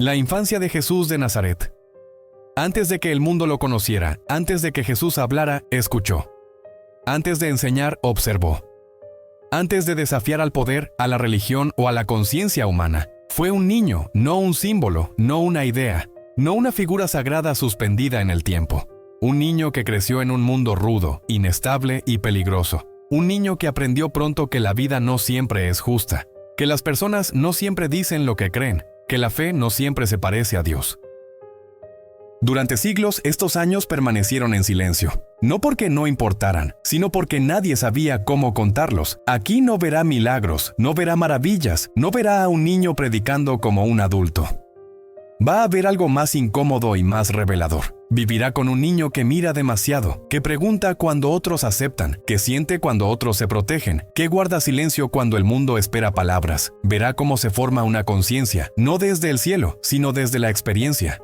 La infancia de Jesús de Nazaret. Antes de que el mundo lo conociera, antes de que Jesús hablara, escuchó. Antes de enseñar, observó. Antes de desafiar al poder, a la religión o a la conciencia humana, fue un niño, no un símbolo, no una idea, no una figura sagrada suspendida en el tiempo. Un niño que creció en un mundo rudo, inestable y peligroso. Un niño que aprendió pronto que la vida no siempre es justa, que las personas no siempre dicen lo que creen, que la fe no siempre se parece a Dios. Durante siglos, estos años permanecieron en silencio. No porque no importaran, sino porque nadie sabía cómo contarlos. Aquí no verá milagros, no verá maravillas, no verá a un niño predicando como un adulto. Va a haber algo más incómodo y más revelador. Vivirá con un niño que mira demasiado, que pregunta cuando otros aceptan, que siente cuando otros se protegen, que guarda silencio cuando el mundo espera palabras. Verá cómo se forma una conciencia, no desde el cielo, sino desde la experiencia.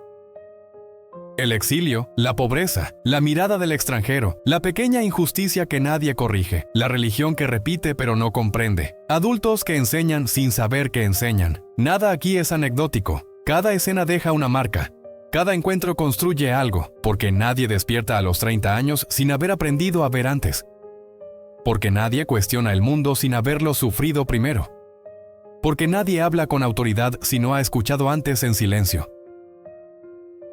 El exilio, la pobreza, la mirada del extranjero, la pequeña injusticia que nadie corrige, la religión que repite pero no comprende, adultos que enseñan sin saber que enseñan. Nada aquí es anecdótico. Cada escena deja una marca. Cada encuentro construye algo, porque nadie despierta a los 30 años sin haber aprendido a ver antes. Porque nadie cuestiona el mundo sin haberlo sufrido primero. Porque nadie habla con autoridad si no ha escuchado antes en silencio.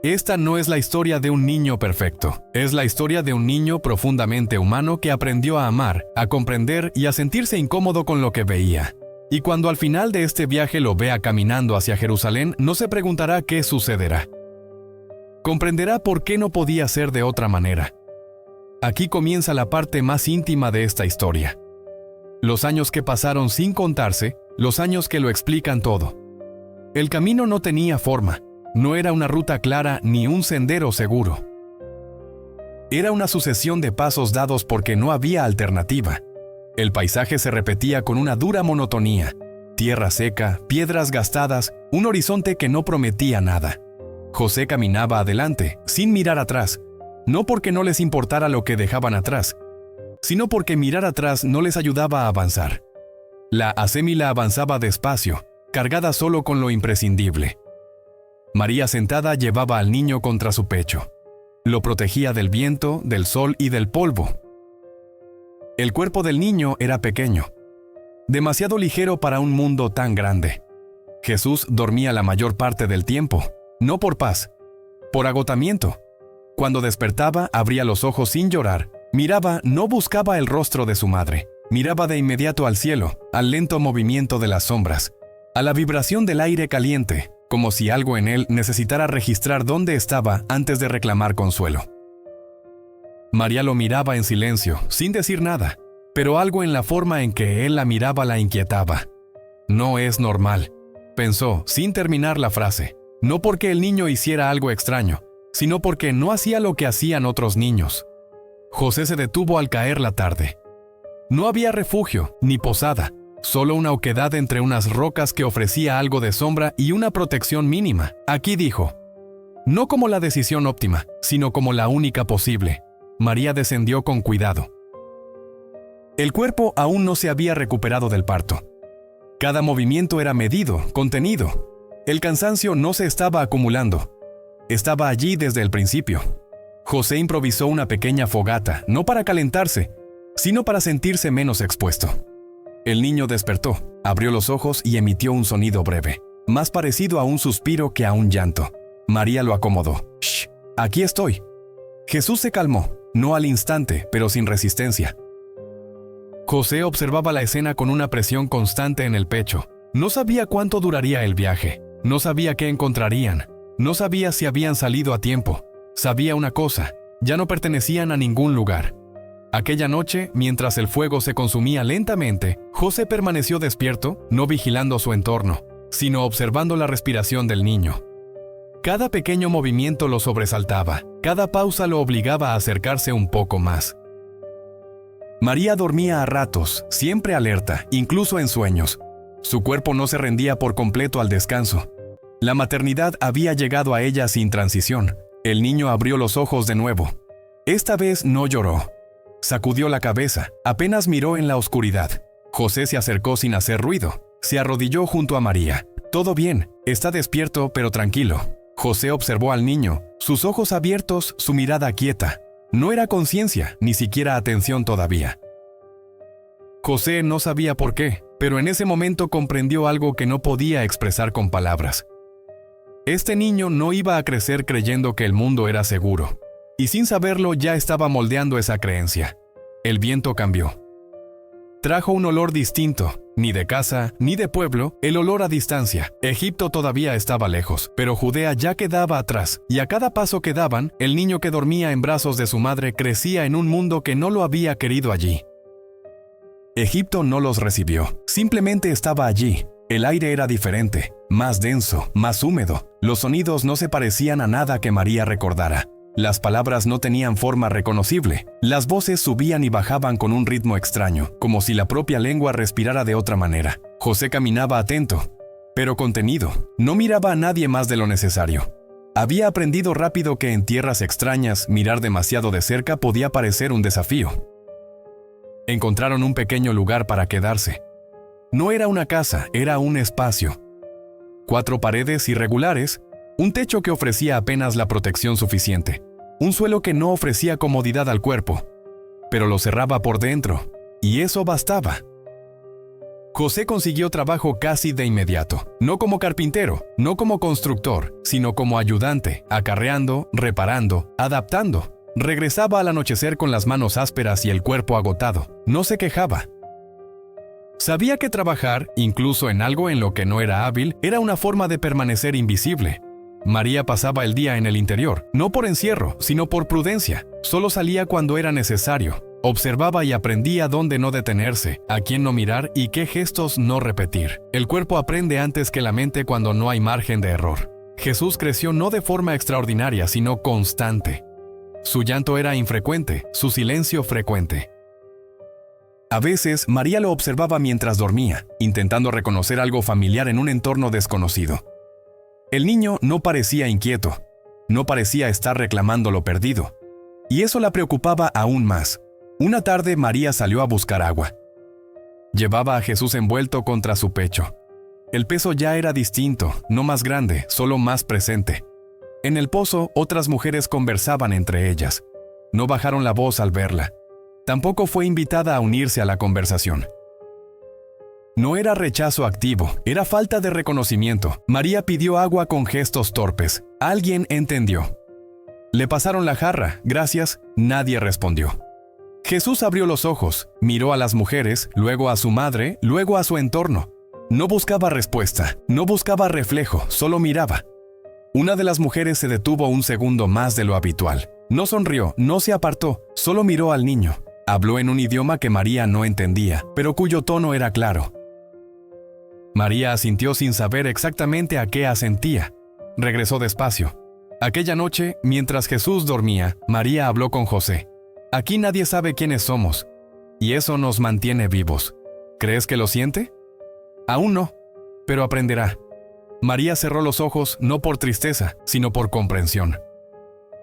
Esta no es la historia de un niño perfecto, es la historia de un niño profundamente humano que aprendió a amar, a comprender y a sentirse incómodo con lo que veía. Y cuando al final de este viaje lo vea caminando hacia Jerusalén, no se preguntará qué sucederá. Comprenderá por qué no podía ser de otra manera. Aquí comienza la parte más íntima de esta historia. Los años que pasaron sin contarse, los años que lo explican todo. El camino no tenía forma. No era una ruta clara ni un sendero seguro. Era una sucesión de pasos dados porque no había alternativa. El paisaje se repetía con una dura monotonía. Tierra seca, piedras gastadas, un horizonte que no prometía nada. José caminaba adelante, sin mirar atrás, no porque no les importara lo que dejaban atrás, sino porque mirar atrás no les ayudaba a avanzar. La acémila avanzaba despacio, cargada solo con lo imprescindible. María sentada llevaba al niño contra su pecho. Lo protegía del viento, del sol y del polvo. El cuerpo del niño era pequeño, demasiado ligero para un mundo tan grande. Jesús dormía la mayor parte del tiempo, no por paz, por agotamiento. Cuando despertaba, abría los ojos sin llorar. Miraba, no buscaba el rostro de su madre. Miraba de inmediato al cielo, al lento movimiento de las sombras, a la vibración del aire caliente, como si algo en él necesitara registrar dónde estaba antes de reclamar consuelo. María lo miraba en silencio, sin decir nada, pero algo en la forma en que él la miraba la inquietaba. No es normal, pensó, sin terminar la frase. No porque el niño hiciera algo extraño, sino porque no hacía lo que hacían otros niños. José se detuvo al caer la tarde. No había refugio, ni posada, solo una oquedad entre unas rocas que ofrecía algo de sombra y una protección mínima. Aquí dijo, no como la decisión óptima, sino como la única posible. María descendió con cuidado. El cuerpo aún no se había recuperado del parto. Cada movimiento era medido, contenido. El cansancio no se estaba acumulando. Estaba allí desde el principio. José improvisó una pequeña fogata, no para calentarse, sino para sentirse menos expuesto. El niño despertó, abrió los ojos y emitió un sonido breve, más parecido a un suspiro que a un llanto. María lo acomodó. «Shh, aquí estoy». Jesús se calmó, no al instante, pero sin resistencia. José observaba la escena con una presión constante en el pecho. No sabía cuánto duraría el viaje, no sabía qué encontrarían, no sabía si habían salido a tiempo. Sabía una cosa, ya no pertenecían a ningún lugar. Aquella noche, mientras el fuego se consumía lentamente, José permaneció despierto, no vigilando su entorno, sino observando la respiración del niño. Cada pequeño movimiento lo sobresaltaba, cada pausa lo obligaba a acercarse un poco más. María dormía a ratos, siempre alerta, incluso en sueños. Su cuerpo no se rendía por completo al descanso. La maternidad había llegado a ella sin transición. El niño abrió los ojos de nuevo. Esta vez no lloró. Sacudió la cabeza, apenas miró en la oscuridad. José se acercó sin hacer ruido. Se arrodilló junto a María. Todo bien, está despierto pero tranquilo. José observó al niño, sus ojos abiertos, su mirada quieta. No era conciencia, ni siquiera atención todavía. José no sabía por qué, pero en ese momento comprendió algo que no podía expresar con palabras. Este niño no iba a crecer creyendo que el mundo era seguro, y sin saberlo ya estaba moldeando esa creencia. El viento cambió. Trajo un olor distinto, ni de casa, ni de pueblo, el olor a distancia. Egipto todavía estaba lejos, pero Judea ya quedaba atrás, y a cada paso que daban, el niño que dormía en brazos de su madre crecía en un mundo que no lo había querido allí. Egipto no los recibió, simplemente estaba allí. El aire era diferente, más denso, más húmedo. Los sonidos no se parecían a nada que María recordara. Las palabras no tenían forma reconocible. Las voces subían y bajaban con un ritmo extraño, como si la propia lengua respirara de otra manera. José caminaba atento, pero contenido. No miraba a nadie más de lo necesario. Había aprendido rápido que en tierras extrañas, mirar demasiado de cerca podía parecer un desafío. Encontraron un pequeño lugar para quedarse. No era una casa, era un espacio. 4 paredes irregulares, un techo que ofrecía apenas la protección suficiente, un suelo que no ofrecía comodidad al cuerpo, pero lo cerraba por dentro, y eso bastaba. José consiguió trabajo casi de inmediato, no como carpintero, no como constructor, sino como ayudante, acarreando, reparando, adaptando. Regresaba al anochecer con las manos ásperas y el cuerpo agotado. No se quejaba. Sabía que trabajar, incluso en algo en lo que no era hábil, era una forma de permanecer invisible. María pasaba el día en el interior, no por encierro, sino por prudencia. Solo salía cuando era necesario. Observaba y aprendía dónde no detenerse, a quién no mirar y qué gestos no repetir. El cuerpo aprende antes que la mente cuando no hay margen de error. Jesús creció no de forma extraordinaria, sino constante. Su llanto era infrecuente, su silencio frecuente. A veces, María lo observaba mientras dormía, intentando reconocer algo familiar en un entorno desconocido. El niño no parecía inquieto, no parecía estar reclamando lo perdido, y eso la preocupaba aún más. Una tarde, María salió a buscar agua. Llevaba a Jesús envuelto contra su pecho. El peso ya era distinto, no más grande, solo más presente. En el pozo, otras mujeres conversaban entre ellas. No bajaron la voz al verla. Tampoco fue invitada a unirse a la conversación. No era rechazo activo, era falta de reconocimiento. María pidió agua con gestos torpes. Alguien entendió. Le pasaron la jarra, gracias, nadie respondió. Jesús abrió los ojos, miró a las mujeres, luego a su madre, luego a su entorno. No buscaba respuesta, no buscaba reflejo, solo miraba. Una de las mujeres se detuvo un segundo más de lo habitual. No sonrió, no se apartó, solo miró al niño. Habló en un idioma que María no entendía, pero cuyo tono era claro. María asintió sin saber exactamente a qué asentía. Regresó despacio. Aquella noche, mientras Jesús dormía, María habló con José. Aquí nadie sabe quiénes somos, y eso nos mantiene vivos. ¿Crees que lo siente? Aún no, pero aprenderá. María cerró los ojos no por tristeza, sino por comprensión.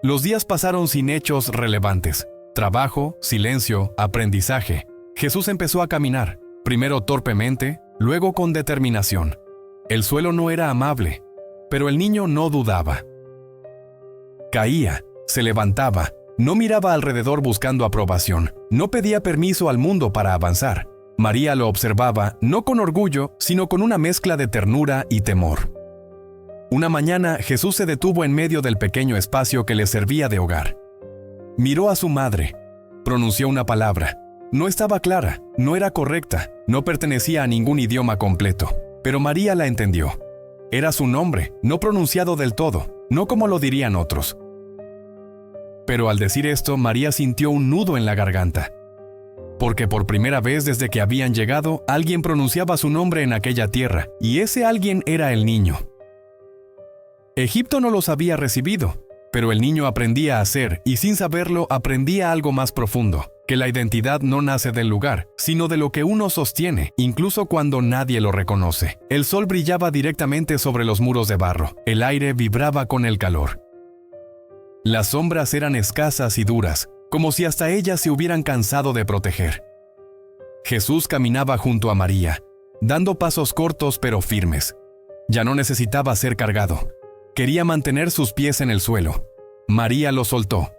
Los días pasaron sin hechos relevantes. Trabajo, silencio, aprendizaje. Jesús empezó a caminar, primero torpemente, luego con determinación. El suelo no era amable, pero el niño no dudaba. Caía, se levantaba, no miraba alrededor buscando aprobación, no pedía permiso al mundo para avanzar. María lo observaba, no con orgullo, sino con una mezcla de ternura y temor. Una mañana, Jesús se detuvo en medio del pequeño espacio que le servía de hogar. Miró a su madre. Pronunció una palabra. No estaba clara, no era correcta, no pertenecía a ningún idioma completo, pero María la entendió. Era su nombre, no pronunciado del todo, no como lo dirían otros. Pero al decir esto, María sintió un nudo en la garganta. Porque por primera vez desde que habían llegado, alguien pronunciaba su nombre en aquella tierra, y ese alguien era el niño. Egipto no los había recibido, pero el niño aprendía a ser, y sin saberlo aprendía algo más profundo, que la identidad no nace del lugar, sino de lo que uno sostiene, incluso cuando nadie lo reconoce. El sol brillaba directamente sobre los muros de barro, el aire vibraba con el calor. Las sombras eran escasas y duras, como si hasta ellas se hubieran cansado de proteger. Jesús caminaba junto a María, dando pasos cortos pero firmes. Ya no necesitaba ser cargado. Quería mantener sus pies en el suelo. María lo soltó.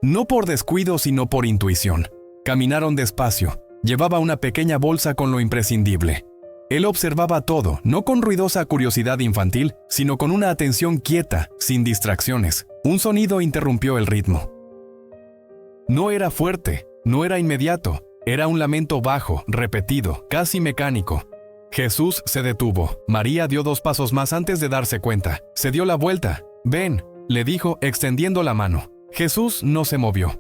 No por descuido, sino por intuición. Caminaron despacio. Llevaba una pequeña bolsa con lo imprescindible. Él observaba todo, no con ruidosa curiosidad infantil, sino con una atención quieta, sin distracciones. Un sonido interrumpió el ritmo. No era fuerte, no era inmediato. Era un lamento bajo, repetido, casi mecánico. Jesús se detuvo. María dio 2 pasos más antes de darse cuenta. Se dio la vuelta. «Ven», le dijo, extendiendo la mano. Jesús no se movió.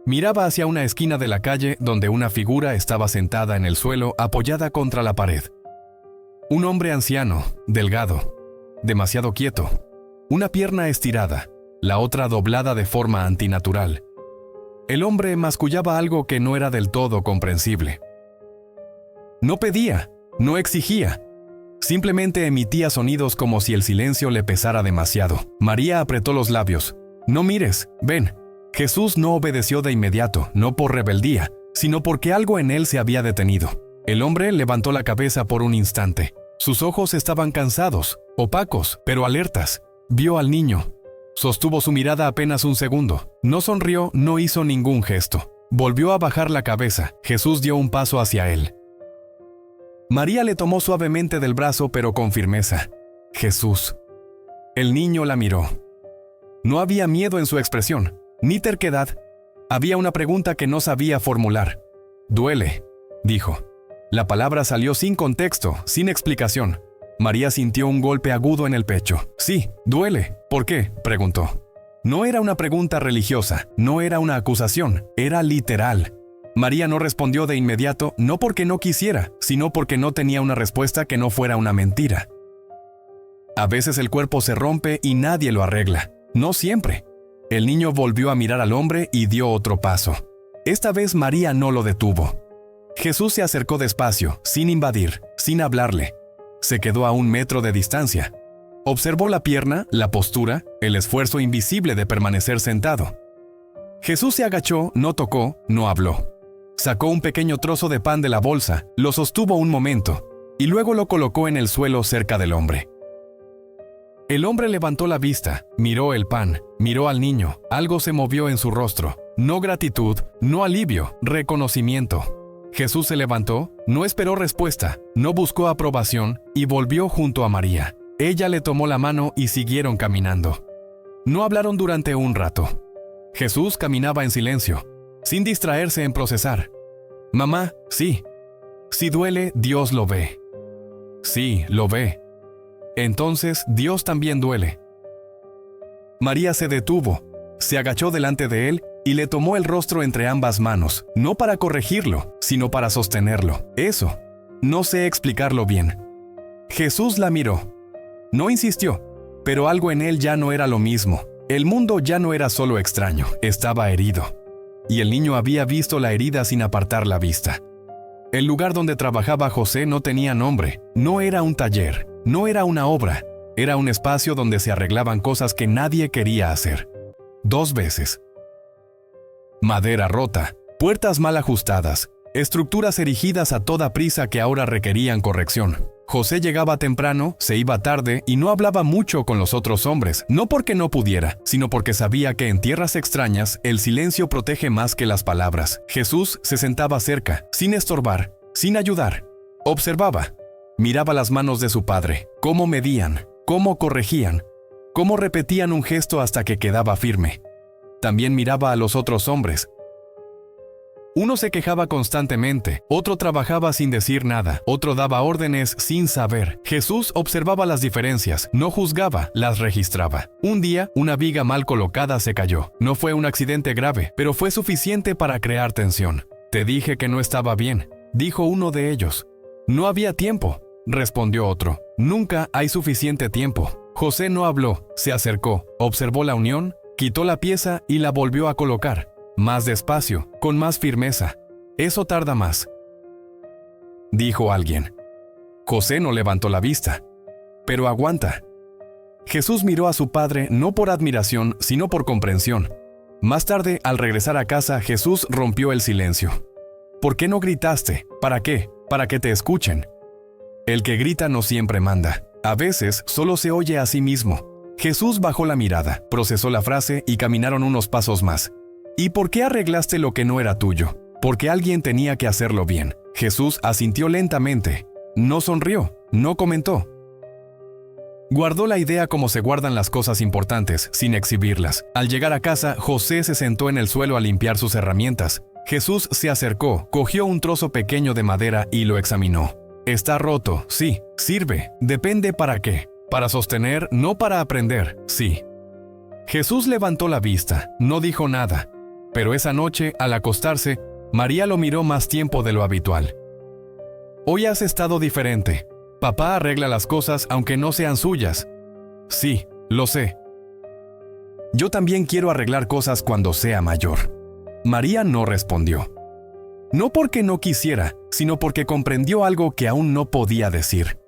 Miraba hacia una esquina de la calle donde una figura estaba sentada en el suelo apoyada contra la pared. Un hombre anciano, delgado, demasiado quieto. Una pierna estirada, la otra doblada de forma antinatural. El hombre mascullaba algo que no era del todo comprensible. No pedía, no exigía. Simplemente emitía sonidos como si el silencio le pesara demasiado. María apretó los labios. «No mires, ven». Jesús no obedeció de inmediato, no por rebeldía, sino porque algo en él se había detenido. El hombre levantó la cabeza por un instante. Sus ojos estaban cansados, opacos, pero alertas. Vio al niño. Sostuvo su mirada apenas un segundo. No sonrió, no hizo ningún gesto. Volvió a bajar la cabeza. Jesús dio un paso hacia él. María le tomó suavemente del brazo, pero con firmeza. «Jesús». El niño la miró. No había miedo en su expresión, ni terquedad. Había una pregunta que no sabía formular. «Duele», dijo. La palabra salió sin contexto, sin explicación. María sintió un golpe agudo en el pecho. «Sí, duele». «¿Por qué?», preguntó. No era una pregunta religiosa, no era una acusación, era literal. María no respondió de inmediato, no porque no quisiera, sino porque no tenía una respuesta que no fuera una mentira. A veces el cuerpo se rompe y nadie lo arregla. No siempre. El niño volvió a mirar al hombre y dio otro paso. Esta vez María no lo detuvo. Jesús se acercó despacio, sin invadir, sin hablarle. Se quedó a 1 metro de distancia. Observó la pierna, la postura, el esfuerzo invisible de permanecer sentado. Jesús se agachó, no tocó, no habló. Sacó un pequeño trozo de pan de la bolsa, lo sostuvo un momento, y luego lo colocó en el suelo cerca del hombre. El hombre levantó la vista, miró el pan, miró al niño. Algo se movió en su rostro. No gratitud, no alivio, reconocimiento. Jesús se levantó, no esperó respuesta, no buscó aprobación y volvió junto a María. Ella le tomó la mano y siguieron caminando. No hablaron durante un rato. Jesús caminaba en silencio, sin distraerse en procesar. «Mamá, sí. Si duele, Dios lo ve». «Sí, lo ve. Entonces, Dios también duele». María se detuvo, se agachó delante de él y le tomó el rostro entre ambas manos, no para corregirlo, sino para sostenerlo. Eso, no sé explicarlo bien. Jesús la miró. No insistió, pero algo en él ya no era lo mismo. El mundo ya no era solo extraño, estaba herido. Y el niño había visto la herida sin apartar la vista. El lugar donde trabajaba José no tenía nombre, no era un taller, no era una obra, era un espacio donde se arreglaban cosas que nadie quería hacer. 2 veces. Madera rota, puertas mal ajustadas, estructuras erigidas a toda prisa que ahora requerían corrección. José llegaba temprano, se iba tarde y no hablaba mucho con los otros hombres, no porque no pudiera, sino porque sabía que en tierras extrañas el silencio protege más que las palabras. Jesús se sentaba cerca, sin estorbar, sin ayudar. Observaba, miraba las manos de su padre, cómo medían, cómo corregían, cómo repetían un gesto hasta que quedaba firme. También miraba a los otros hombres. Uno se quejaba constantemente, otro trabajaba sin decir nada, otro daba órdenes sin saber. Jesús observaba las diferencias, no juzgaba, las registraba. Un día, una viga mal colocada se cayó. No fue un accidente grave, pero fue suficiente para crear tensión. «Te dije que no estaba bien», dijo uno de ellos. «No había tiempo», respondió otro. «Nunca hay suficiente tiempo». José no habló, se acercó, observó la unión, quitó la pieza y la volvió a colocar. Más despacio, con más firmeza. «Eso tarda más», dijo alguien. José no levantó la vista. «Pero aguanta». Jesús miró a su padre no por admiración, sino por comprensión. Más tarde, al regresar a casa, Jesús rompió el silencio. «¿Por qué no gritaste? ¿Para qué? Para que te escuchen». El que grita no siempre manda. A veces solo se oye a sí mismo. Jesús bajó la mirada, procesó la frase y caminaron unos pasos más. ¿Y por qué arreglaste lo que no era tuyo? Porque alguien tenía que hacerlo bien. Jesús asintió lentamente. No sonrió, no comentó. Guardó la idea como se guardan las cosas importantes, sin exhibirlas. Al llegar a casa, José se sentó en el suelo a limpiar sus herramientas. Jesús se acercó, cogió un trozo pequeño de madera y lo examinó. Está roto, sí. Sirve. Depende para qué. Para sostener, no para aprender, sí. Jesús levantó la vista, no dijo nada. Pero esa noche, al acostarse, María lo miró más tiempo de lo habitual. Hoy has estado diferente. Papá arregla las cosas aunque no sean suyas. Sí, lo sé. Yo también quiero arreglar cosas cuando sea mayor. María no respondió. No porque no quisiera, sino porque comprendió algo que aún no podía decir.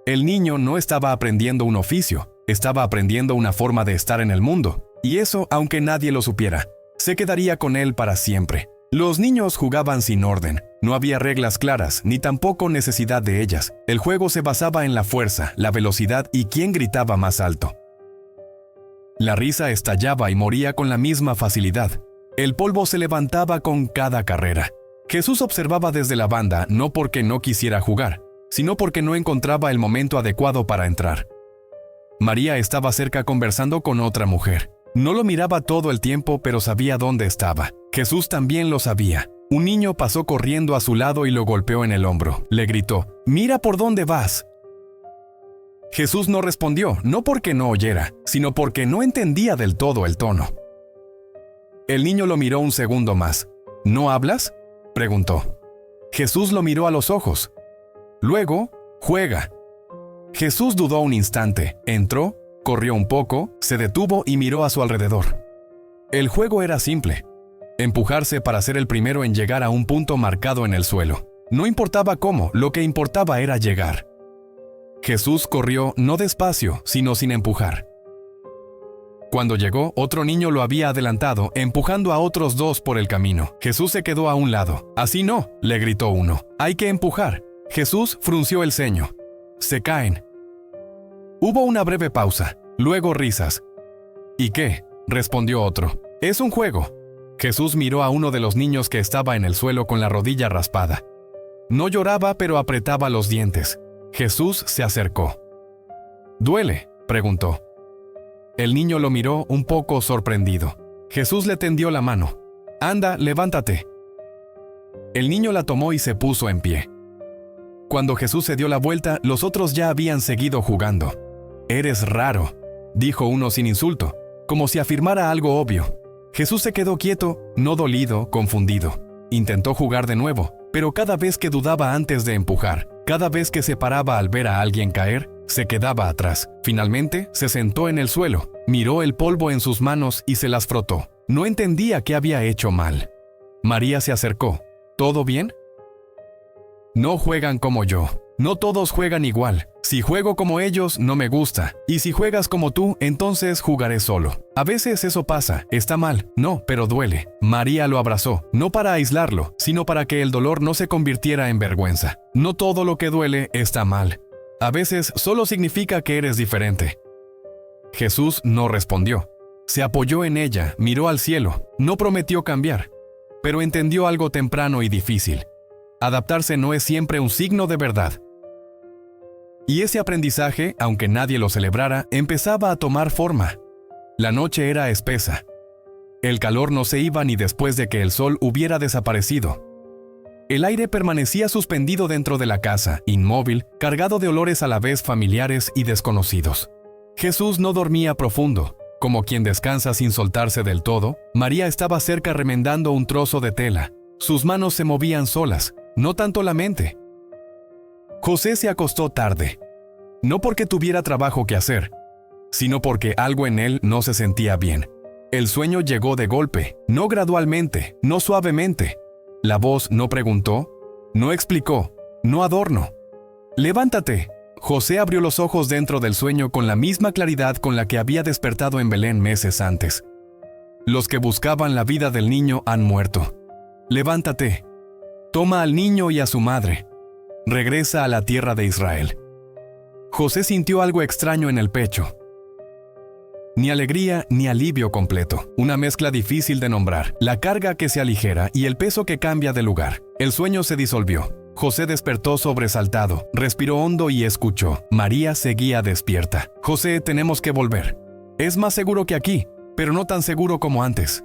El niño no estaba aprendiendo un oficio, estaba aprendiendo una forma de estar en el mundo, y eso, aunque nadie lo supiera, se quedaría con él para siempre. Los niños jugaban sin orden, no había reglas claras, ni tampoco necesidad de ellas. El juego se basaba en la fuerza, la velocidad y quién gritaba más alto. La risa estallaba y moría con la misma facilidad. El polvo se levantaba con cada carrera. Jesús observaba desde la banda no porque no quisiera jugar, sino porque no encontraba el momento adecuado para entrar. María estaba cerca conversando con otra mujer. No lo miraba todo el tiempo, pero sabía dónde estaba. Jesús también lo sabía. Un niño pasó corriendo a su lado y lo golpeó en el hombro. Le gritó, «¡Mira por dónde vas!». Jesús no respondió, no porque no oyera, sino porque no entendía del todo el tono. El niño lo miró un segundo más. «¿No hablas?», preguntó. Jesús lo miró a los ojos. Luego, «Juega». Jesús dudó un instante, entró, corrió un poco, se detuvo y miró a su alrededor. El juego era simple. Empujarse para ser el primero en llegar a un punto marcado en el suelo. No importaba cómo, lo que importaba era llegar. Jesús corrió no despacio, sino sin empujar. Cuando llegó, otro niño lo había adelantado, empujando a otros dos por el camino. Jesús se quedó a un lado. «Así no», le gritó uno. «Hay que empujar». Jesús frunció el ceño. «Se caen». Hubo una breve pausa, luego risas. «¿Y qué?», respondió otro. «Es un juego». Jesús miró a uno de los niños que estaba en el suelo con la rodilla raspada. No lloraba, pero apretaba los dientes. Jesús se acercó. «¿Duele?», preguntó. El niño lo miró un poco sorprendido. Jesús le tendió la mano. «Anda, levántate». El niño la tomó y se puso en pie. Cuando Jesús se dio la vuelta, los otros ya habían seguido jugando. «Eres raro», dijo uno sin insulto, como si afirmara algo obvio. Jesús se quedó quieto, no dolido, confundido. Intentó jugar de nuevo, pero cada vez que dudaba antes de empujar, cada vez que se paraba al ver a alguien caer, se quedaba atrás. Finalmente, se sentó en el suelo, miró el polvo en sus manos y se las frotó. No entendía qué había hecho mal. María se acercó. «¿Todo bien?». «No juegan como yo. No todos juegan igual. Si juego como ellos, no me gusta. Y si juegas como tú, entonces jugaré solo. A veces eso pasa. Está mal. No, pero duele». María lo abrazó, no para aislarlo, sino para que el dolor no se convirtiera en vergüenza. No todo lo que duele está mal. A veces solo significa que eres diferente. Jesús no respondió. Se apoyó en ella, miró al cielo. No prometió cambiar, pero entendió algo temprano y difícil. Adaptarse no es siempre un signo de verdad. Y ese aprendizaje, aunque nadie lo celebrara, empezaba a tomar forma. La noche era espesa. El calor no se iba ni después de que el sol hubiera desaparecido. El aire permanecía suspendido dentro de la casa, inmóvil, cargado de olores a la vez familiares y desconocidos. Jesús no dormía profundo. Como quien descansa sin soltarse del todo, María estaba cerca remendando un trozo de tela. Sus manos se movían solas, no tanto la mente. José se acostó tarde. No porque tuviera trabajo que hacer, sino porque algo en él no se sentía bien. El sueño llegó de golpe, no gradualmente, no suavemente. La voz no preguntó, no explicó, no adornó. «Levántate». José abrió los ojos dentro del sueño con la misma claridad con la que había despertado en Belén meses antes. Los que buscaban la vida del niño han muerto. «Levántate. Toma al niño y a su madre. Regresa a la tierra de Israel». José sintió algo extraño en el pecho. Ni alegría ni alivio completo, una mezcla difícil de nombrar, la carga que se aligera y el peso que cambia de lugar. El sueño se disolvió. José despertó sobresaltado, respiró hondo y escuchó. María seguía despierta. José, tenemos que volver. Es más seguro que aquí, pero no tan seguro como antes.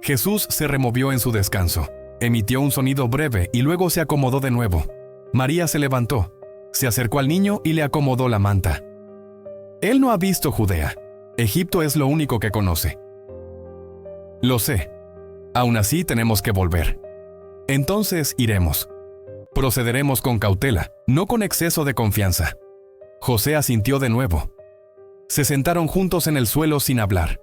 Jesús se removió en su descanso. Emitió un sonido breve y luego se acomodó de nuevo. María se levantó, se acercó al niño y le acomodó la manta. Él no ha visto Judea. Egipto es lo único que conoce. Lo sé. Aún así tenemos que volver. Entonces iremos. Procederemos con cautela, no con exceso de confianza. José asintió de nuevo. Se sentaron juntos en el suelo sin hablar.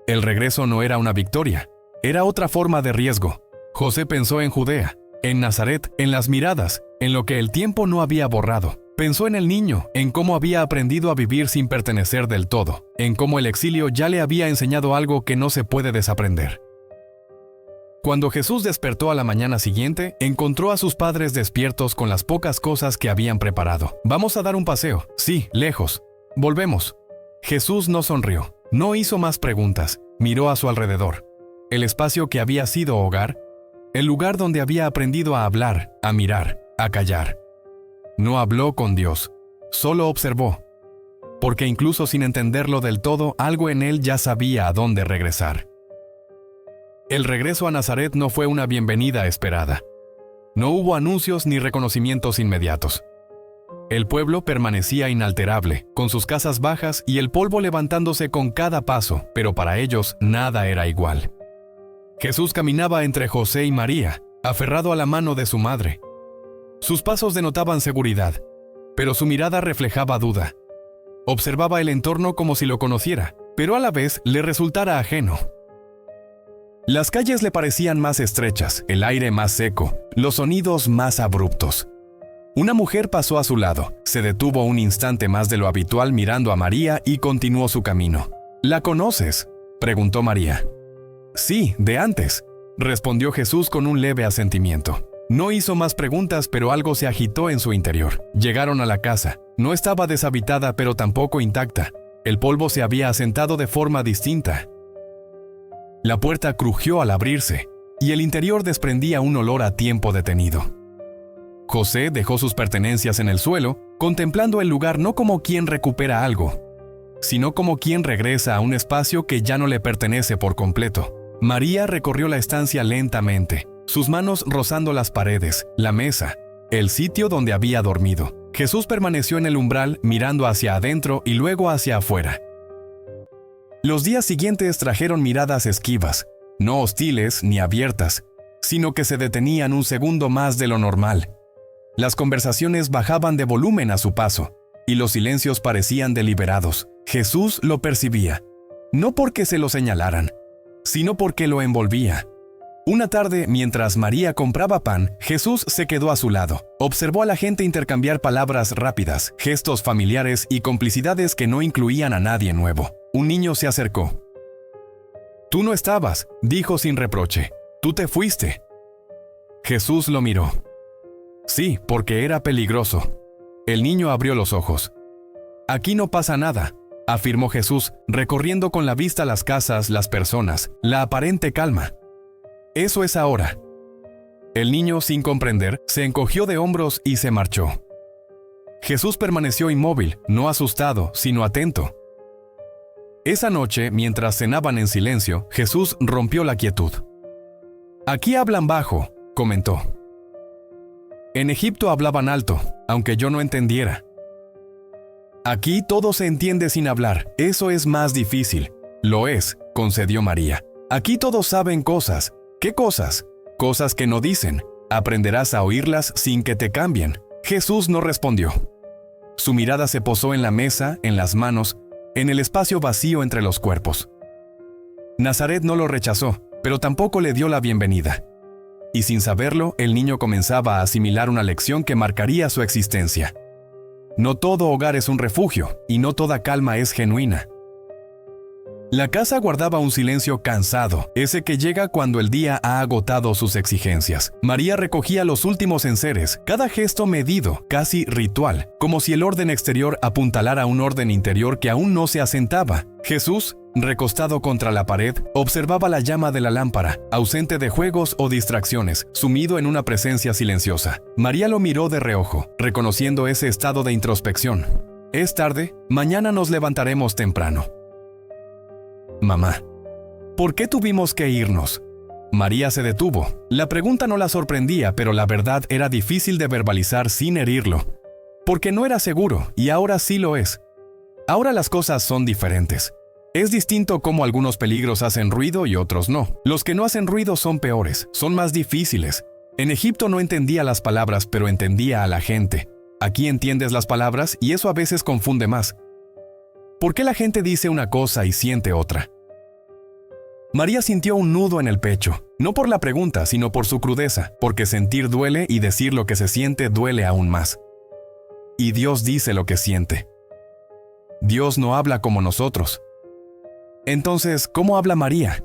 El regreso no era una victoria, era otra forma de riesgo. José pensó en Judea, en Nazaret, en las miradas, en lo que el tiempo no había borrado. Pensó en el niño, en cómo había aprendido a vivir sin pertenecer del todo, en cómo el exilio ya le había enseñado algo que no se puede desaprender. Cuando Jesús despertó a la mañana siguiente, encontró a sus padres despiertos con las pocas cosas que habían preparado. Vamos a dar un paseo. Sí, lejos. Volvemos. Jesús no sonrió, no hizo más preguntas, miró a su alrededor. El espacio que había sido hogar, el lugar donde había aprendido a hablar, a mirar, a callar. No habló con Dios, solo observó, porque incluso sin entenderlo del todo, algo en él ya sabía a dónde regresar. El regreso a Nazaret no fue una bienvenida esperada. No hubo anuncios ni reconocimientos inmediatos. El pueblo permanecía inalterable, con sus casas bajas y el polvo levantándose con cada paso, pero para ellos nada era igual. Jesús caminaba entre José y María, aferrado a la mano de su madre. Sus pasos denotaban seguridad, pero su mirada reflejaba duda. Observaba el entorno como si lo conociera, pero a la vez le resultara ajeno. Las calles le parecían más estrechas, el aire más seco, los sonidos más abruptos. Una mujer pasó a su lado, se detuvo un instante más de lo habitual mirando a María y continuó su camino. ¿La conoces?, preguntó María. Sí, de antes, respondió Jesús con un leve asentimiento. No hizo más preguntas, pero algo se agitó en su interior. Llegaron a la casa. No estaba deshabitada, pero tampoco intacta. El polvo se había asentado de forma distinta. La puerta crujió al abrirse, y el interior desprendía un olor a tiempo detenido. José dejó sus pertenencias en el suelo, contemplando el lugar no como quien recupera algo, sino como quien regresa a un espacio que ya no le pertenece por completo. María recorrió la estancia lentamente, sus manos rozando las paredes, la mesa, el sitio donde había dormido. Jesús permaneció en el umbral mirando hacia adentro y luego hacia afuera. Los días siguientes trajeron miradas esquivas, no hostiles ni abiertas, sino que se detenían un segundo más de lo normal. Las conversaciones bajaban de volumen a su paso, y los silencios parecían deliberados. Jesús lo percibía, no porque se lo señalaran, sino porque lo envolvía. Una tarde, mientras María compraba pan, Jesús se quedó a su lado. Observó a la gente intercambiar palabras rápidas, gestos familiares y complicidades que no incluían a nadie nuevo. Un niño se acercó. «Tú no estabas», dijo sin reproche. «Tú te fuiste». Jesús lo miró. Sí, porque era peligroso. El niño abrió los ojos. «Aquí no pasa nada», afirmó Jesús, recorriendo con la vista las casas, las personas, la aparente calma. «Eso es ahora». El niño, sin comprender, se encogió de hombros y se marchó. Jesús permaneció inmóvil, no asustado, sino atento. Esa noche, mientras cenaban en silencio, Jesús rompió la quietud. «Aquí hablan bajo», comentó. «En Egipto hablaban alto, aunque yo no entendiera. Aquí todo se entiende sin hablar, eso es más difícil». «Lo es», concedió María. «Aquí todos saben cosas». «¿Qué cosas?». «Cosas que no dicen. Aprenderás a oírlas sin que te cambien». Jesús no respondió. Su mirada se posó en la mesa, en las manos, en el espacio vacío entre los cuerpos. Nazaret no lo rechazó, pero tampoco le dio la bienvenida. Y sin saberlo, el niño comenzaba a asimilar una lección que marcaría su existencia. No todo hogar es un refugio, y no toda calma es genuina. La casa guardaba un silencio cansado, ese que llega cuando el día ha agotado sus exigencias. María recogía los últimos enseres, cada gesto medido, casi ritual, como si el orden exterior apuntalara a un orden interior que aún no se asentaba. Jesús, recostado contra la pared, observaba la llama de la lámpara, ausente de juegos o distracciones, sumido en una presencia silenciosa. María lo miró de reojo, reconociendo ese estado de introspección. Es tarde, mañana nos levantaremos temprano. Mamá, ¿por qué tuvimos que irnos? María se detuvo. La pregunta no la sorprendía, pero la verdad era difícil de verbalizar sin herirlo. Porque no era seguro, y ahora sí lo es. Ahora las cosas son diferentes. Es distinto cómo algunos peligros hacen ruido y otros no. Los que no hacen ruido son peores, son más difíciles. En Egipto no entendía las palabras, pero entendía a la gente. Aquí entiendes las palabras y eso a veces confunde más. ¿Por qué la gente dice una cosa y siente otra? María sintió un nudo en el pecho, no por la pregunta, sino por su crudeza, porque sentir duele y decir lo que se siente duele aún más. Y Dios dice lo que siente. Dios no habla como nosotros. Entonces, ¿cómo habla María?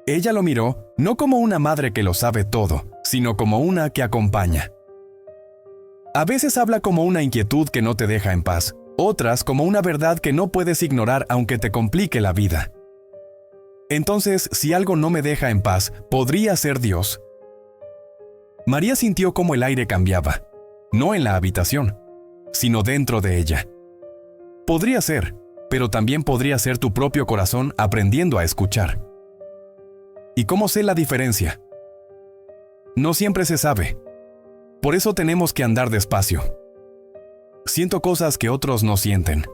Ella lo miró, no como una madre que lo sabe todo, sino como una que acompaña. A veces habla como una inquietud que no te deja en paz, otras como una verdad que no puedes ignorar aunque te complique la vida. Entonces, si algo no me deja en paz, ¿podría ser Dios? María sintió cómo el aire cambiaba, no en la habitación, sino dentro de ella. Podría ser, pero también podría ser tu propio corazón aprendiendo a escuchar. ¿Y cómo sé la diferencia? No siempre se sabe. Por eso tenemos que andar despacio. Siento cosas que otros no sienten.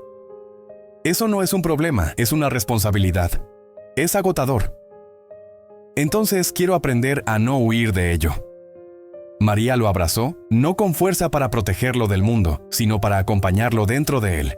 Eso no es un problema, es una responsabilidad. Es agotador. Entonces quiero aprender a no huir de ello. María lo abrazó, no con fuerza para protegerlo del mundo, sino para acompañarlo dentro de él.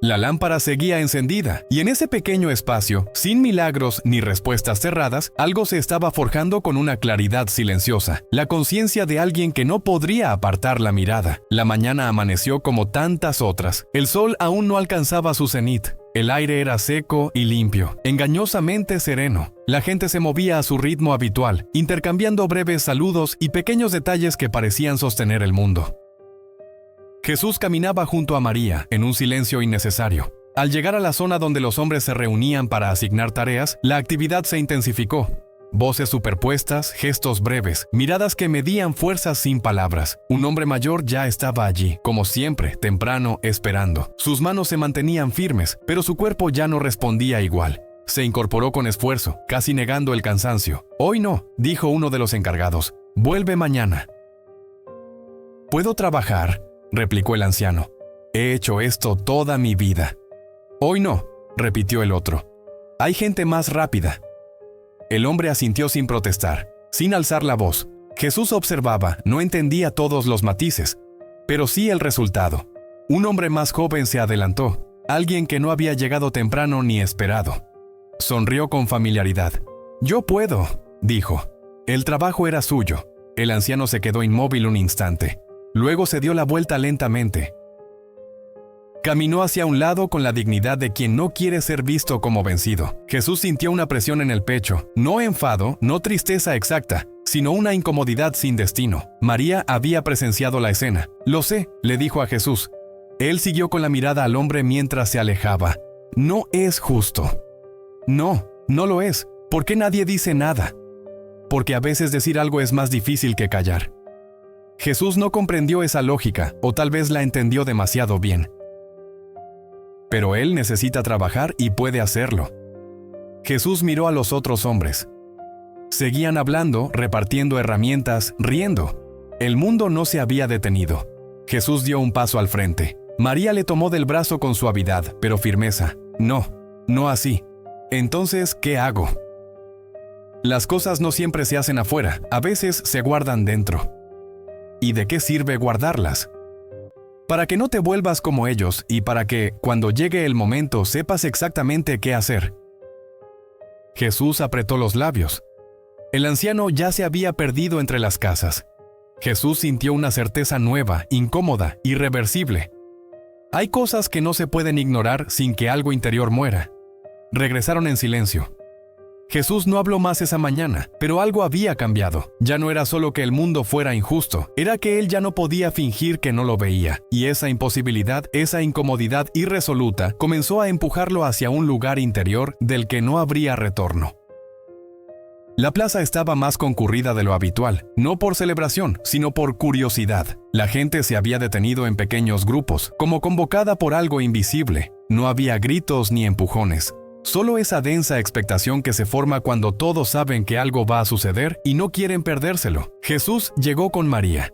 La lámpara seguía encendida, y en ese pequeño espacio, sin milagros ni respuestas cerradas, algo se estaba forjando con una claridad silenciosa, la conciencia de alguien que no podría apartar la mirada. La mañana amaneció como tantas otras. El sol aún no alcanzaba su cenit. El aire era seco y limpio, engañosamente sereno. La gente se movía a su ritmo habitual, intercambiando breves saludos y pequeños detalles que parecían sostener el mundo. Jesús caminaba junto a María, en un silencio innecesario. Al llegar a la zona donde los hombres se reunían para asignar tareas, la actividad se intensificó. Voces superpuestas, gestos breves, miradas que medían fuerzas sin palabras. Un hombre mayor ya estaba allí, como siempre, temprano, esperando. Sus manos se mantenían firmes, pero su cuerpo ya no respondía igual. Se incorporó con esfuerzo, casi negando el cansancio. «Hoy no», dijo uno de los encargados. «Vuelve mañana». «¿Puedo trabajar?», replicó el anciano. «He hecho esto toda mi vida». «Hoy no», repitió el otro. «Hay gente más rápida». El hombre asintió sin protestar, sin alzar la voz. Jesús observaba, no entendía todos los matices, pero sí el resultado. Un hombre más joven se adelantó, alguien que no había llegado temprano ni esperado. Sonrió con familiaridad. «Yo puedo», dijo. El trabajo era suyo. El anciano se quedó inmóvil un instante. Luego se dio la vuelta lentamente. Caminó hacia un lado con la dignidad de quien no quiere ser visto como vencido. Jesús sintió una presión en el pecho, no enfado, no tristeza exacta, sino una incomodidad sin destino. María había presenciado la escena. «Lo sé», le dijo a Jesús. Él siguió con la mirada al hombre mientras se alejaba. «No es justo». «No, no lo es. ¿Por qué nadie dice nada?» Porque a veces decir algo es más difícil que callar. Jesús no comprendió esa lógica, o tal vez la entendió demasiado bien. Pero él necesita trabajar y puede hacerlo. Jesús miró a los otros hombres. Seguían hablando, repartiendo herramientas, riendo. El mundo no se había detenido. Jesús dio un paso al frente. María le tomó del brazo con suavidad, pero firmeza. «No, no así. Entonces, ¿qué hago?» Las cosas no siempre se hacen afuera, a veces se guardan dentro. ¿Y de qué sirve guardarlas? Para que no te vuelvas como ellos y para que, cuando llegue el momento, sepas exactamente qué hacer. Jesús apretó los labios. El anciano ya se había perdido entre las casas. Jesús sintió una certeza nueva, incómoda, irreversible. Hay cosas que no se pueden ignorar sin que algo interior muera. Regresaron en silencio. Jesús no habló más esa mañana, pero algo había cambiado. Ya no era solo que el mundo fuera injusto, era que él ya no podía fingir que no lo veía, y esa imposibilidad, esa incomodidad irresoluta, comenzó a empujarlo hacia un lugar interior del que no habría retorno. La plaza estaba más concurrida de lo habitual, no por celebración, sino por curiosidad. La gente se había detenido en pequeños grupos, como convocada por algo invisible. No había gritos ni empujones. Solo esa densa expectación que se forma cuando todos saben que algo va a suceder y no quieren perdérselo. Jesús llegó con María.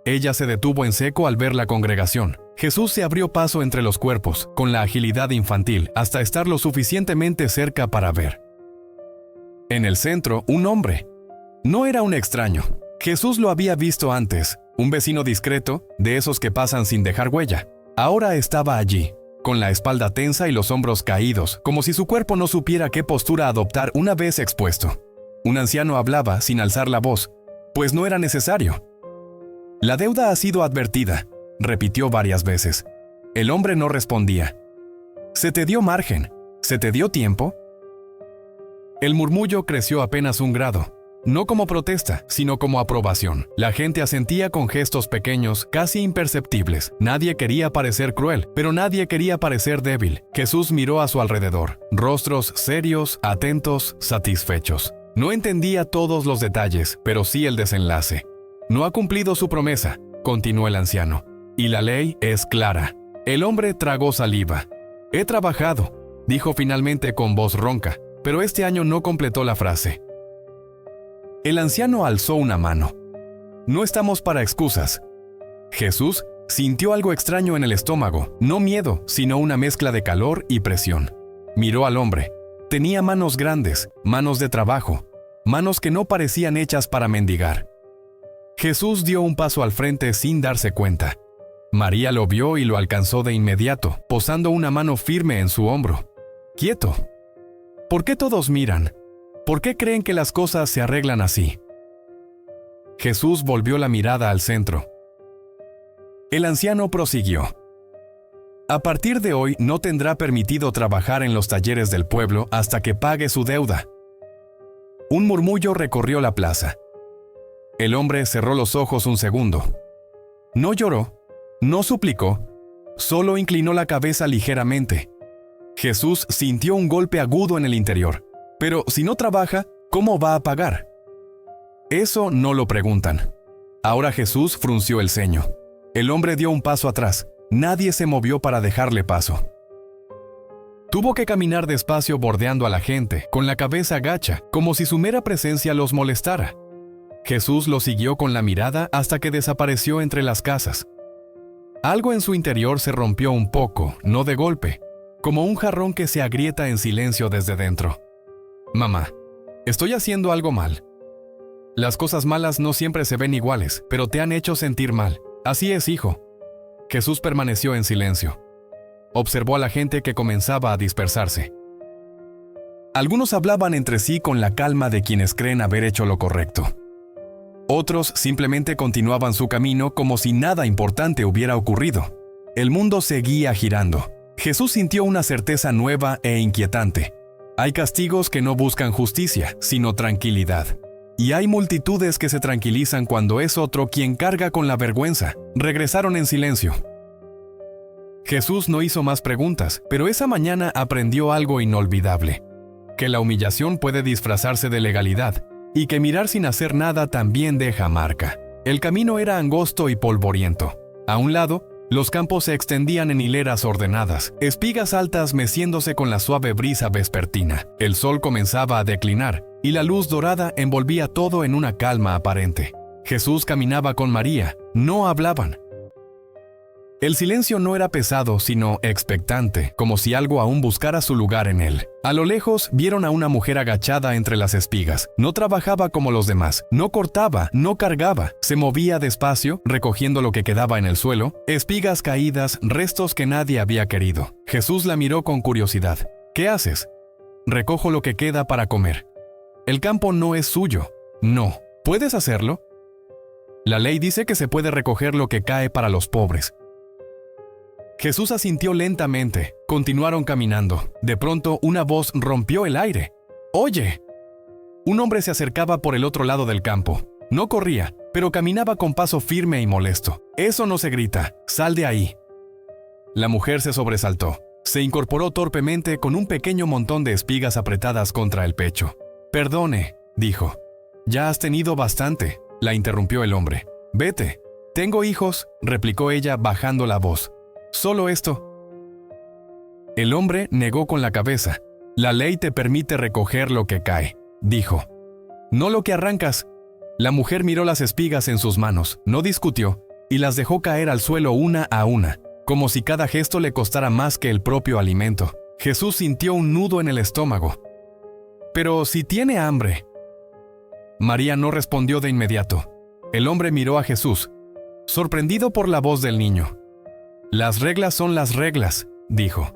Ella se detuvo en seco al ver la congregación. Jesús se abrió paso entre los cuerpos, con la agilidad infantil, hasta estar lo suficientemente cerca para ver. En el centro, un hombre. No era un extraño. Jesús lo había visto antes, un vecino discreto, de esos que pasan sin dejar huella. Ahora estaba allí, con la espalda tensa y los hombros caídos, como si su cuerpo no supiera qué postura adoptar una vez expuesto. Un anciano hablaba sin alzar la voz, pues no era necesario. La deuda ha sido advertida, repitió varias veces. El hombre no respondía. ¿Se te dio margen? ¿Se te dio tiempo? El murmullo creció apenas un grado. No como protesta, sino como aprobación. La gente asentía con gestos pequeños, casi imperceptibles. Nadie quería parecer cruel, pero nadie quería parecer débil. Jesús miró a su alrededor. Rostros serios, atentos, satisfechos. No entendía todos los detalles, pero sí el desenlace. No ha cumplido su promesa, continuó el anciano. Y la ley es clara. El hombre tragó saliva. He trabajado, dijo finalmente con voz ronca, pero este año no completó la frase. El anciano alzó una mano. No estamos para excusas. Jesús sintió algo extraño en el estómago, no miedo, sino una mezcla de calor y presión. Miró al hombre. Tenía manos grandes, manos de trabajo, manos que no parecían hechas para mendigar. Jesús dio un paso al frente sin darse cuenta. María lo vio y lo alcanzó de inmediato, posando una mano firme en su hombro. Quieto. ¿Por qué todos miran? ¿Por qué creen que las cosas se arreglan así? Jesús volvió la mirada al centro. El anciano prosiguió. A partir de hoy no tendrá permitido trabajar en los talleres del pueblo hasta que pague su deuda. Un murmullo recorrió la plaza. El hombre cerró los ojos un segundo. No lloró, no suplicó, solo inclinó la cabeza ligeramente. Jesús sintió un golpe agudo en el interior. Pero si no trabaja, ¿cómo va a pagar? Eso no lo preguntan. Ahora Jesús frunció el ceño. El hombre dio un paso atrás. Nadie se movió para dejarle paso. Tuvo que caminar despacio bordeando a la gente, con la cabeza gacha, como si su mera presencia los molestara. Jesús lo siguió con la mirada hasta que desapareció entre las casas. Algo en su interior se rompió un poco, no de golpe, como un jarrón que se agrieta en silencio desde dentro. Mamá, estoy haciendo algo mal. Las cosas malas no siempre se ven iguales, pero te han hecho sentir mal. Así es, hijo. Jesús permaneció en silencio. Observó a la gente que comenzaba a dispersarse. Algunos hablaban entre sí con la calma de quienes creen haber hecho lo correcto. Otros simplemente continuaban su camino como si nada importante hubiera ocurrido. El mundo seguía girando. Jesús sintió una certeza nueva e inquietante. Hay castigos que no buscan justicia, sino tranquilidad. Y hay multitudes que se tranquilizan cuando es otro quien carga con la vergüenza. Regresaron en silencio. Jesús no hizo más preguntas, pero esa mañana aprendió algo inolvidable. Que la humillación puede disfrazarse de legalidad, y que mirar sin hacer nada también deja marca. El camino era angosto y polvoriento. A un lado, los campos se extendían en hileras ordenadas, espigas altas meciéndose con la suave brisa vespertina. El sol comenzaba a declinar, y la luz dorada envolvía todo en una calma aparente. Jesús caminaba con María, no hablaban. El silencio no era pesado, sino expectante, como si algo aún buscara su lugar en él. A lo lejos vieron a una mujer agachada entre las espigas. No trabajaba como los demás, no cortaba, no cargaba. Se movía despacio, recogiendo lo que quedaba en el suelo, espigas caídas, restos que nadie había querido. Jesús la miró con curiosidad. ¿Qué haces? Recojo lo que queda para comer. El campo no es suyo. No. ¿Puedes hacerlo? La ley dice que se puede recoger lo que cae para los pobres. Jesús asintió lentamente. Continuaron caminando. De pronto, una voz rompió el aire. ¡Oye! Un hombre se acercaba por el otro lado del campo. No corría, pero caminaba con paso firme y molesto. «Eso no se grita. Sal de ahí». La mujer se sobresaltó. Se incorporó torpemente con un pequeño montón de espigas apretadas contra el pecho. «Perdone», dijo. «Ya has tenido bastante», la interrumpió el hombre. «Vete». «Tengo hijos», replicó ella bajando la voz. «Solo esto». El hombre negó con la cabeza. «La ley te permite recoger lo que cae», dijo. «No lo que arrancas». La mujer miró las espigas en sus manos, no discutió, y las dejó caer al suelo una a una, como si cada gesto le costara más que el propio alimento. Jesús sintió un nudo en el estómago. «Pero si tiene hambre». María no respondió de inmediato. El hombre miró a Jesús, sorprendido por la voz del niño. «Las reglas son las reglas», dijo.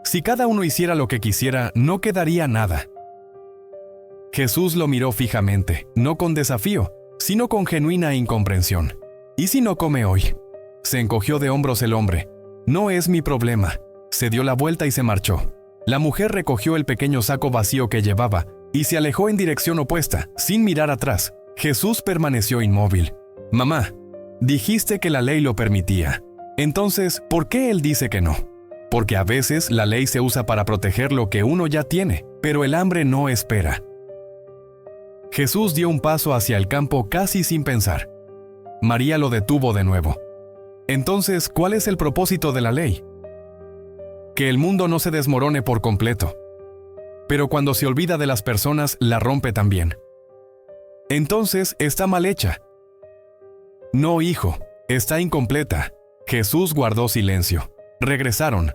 «Si cada uno hiciera lo que quisiera, no quedaría nada». Jesús lo miró fijamente, no con desafío, sino con genuina incomprensión. «¿Y si no come hoy?». Se encogió de hombros el hombre. «No es mi problema». Se dio la vuelta y se marchó. La mujer recogió el pequeño saco vacío que llevaba y se alejó en dirección opuesta, sin mirar atrás. Jesús permaneció inmóvil. «Mamá, dijiste que la ley lo permitía. Entonces, ¿por qué él dice que no?». «Porque a veces la ley se usa para proteger lo que uno ya tiene, pero el hambre no espera». Jesús dio un paso hacia el campo casi sin pensar. María lo detuvo de nuevo. «Entonces, ¿cuál es el propósito de la ley?». «Que el mundo no se desmorone por completo. Pero cuando se olvida de las personas, la rompe también». «Entonces, está mal hecha». «No, hijo, está incompleta». Jesús guardó silencio. Regresaron.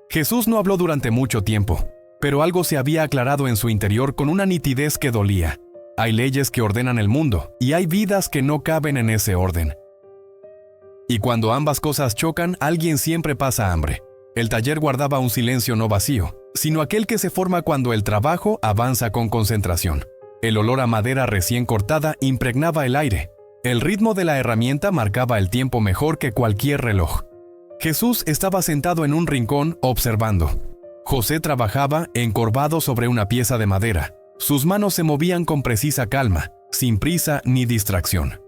Jesús no habló durante mucho tiempo, pero algo se había aclarado en su interior con una nitidez que dolía. Hay leyes que ordenan el mundo, y hay vidas que no caben en ese orden. Y cuando ambas cosas chocan, alguien siempre pasa hambre. El taller guardaba un silencio no vacío, sino aquel que se forma cuando el trabajo avanza con concentración. El olor a madera recién cortada impregnaba el aire. El ritmo de la herramienta marcaba el tiempo mejor que cualquier reloj. Jesús estaba sentado en un rincón observando. José trabajaba encorvado sobre una pieza de madera. Sus manos se movían con precisa calma, sin prisa ni distracción.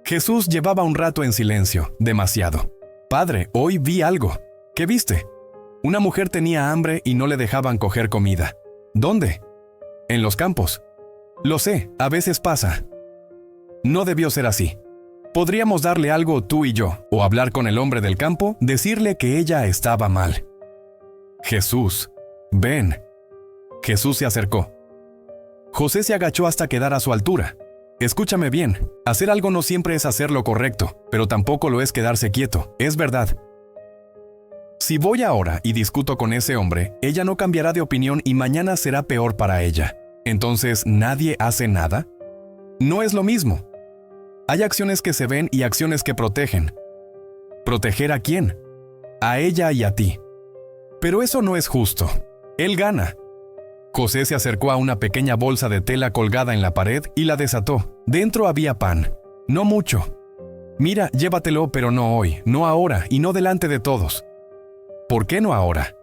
Jesús llevaba un rato en silencio, demasiado. «Padre, hoy vi algo». «¿Qué viste?». «Una mujer tenía hambre y no le dejaban coger comida». «¿Dónde?». «En los campos». «Lo sé, a veces pasa». «No debió ser así. Podríamos darle algo tú y yo, o hablar con el hombre del campo, decirle que ella estaba mal». «Jesús, ven». Jesús se acercó. José se agachó hasta quedar a su altura. «Escúchame bien, hacer algo no siempre es hacer lo correcto, pero tampoco lo es quedarse quieto, es verdad. Si voy ahora y discuto con ese hombre, ella no cambiará de opinión y mañana será peor para ella. Entonces, ¿nadie hace nada? No es lo mismo. Hay acciones que se ven y acciones que protegen. ¿Proteger a quién? A ella y a ti. Pero eso no es justo. Él gana». José se acercó a una pequeña bolsa de tela colgada en la pared y la desató. Dentro había pan. No mucho. «Mira, llévatelo, pero no hoy, no ahora y no delante de todos». «¿Por qué no ahora?».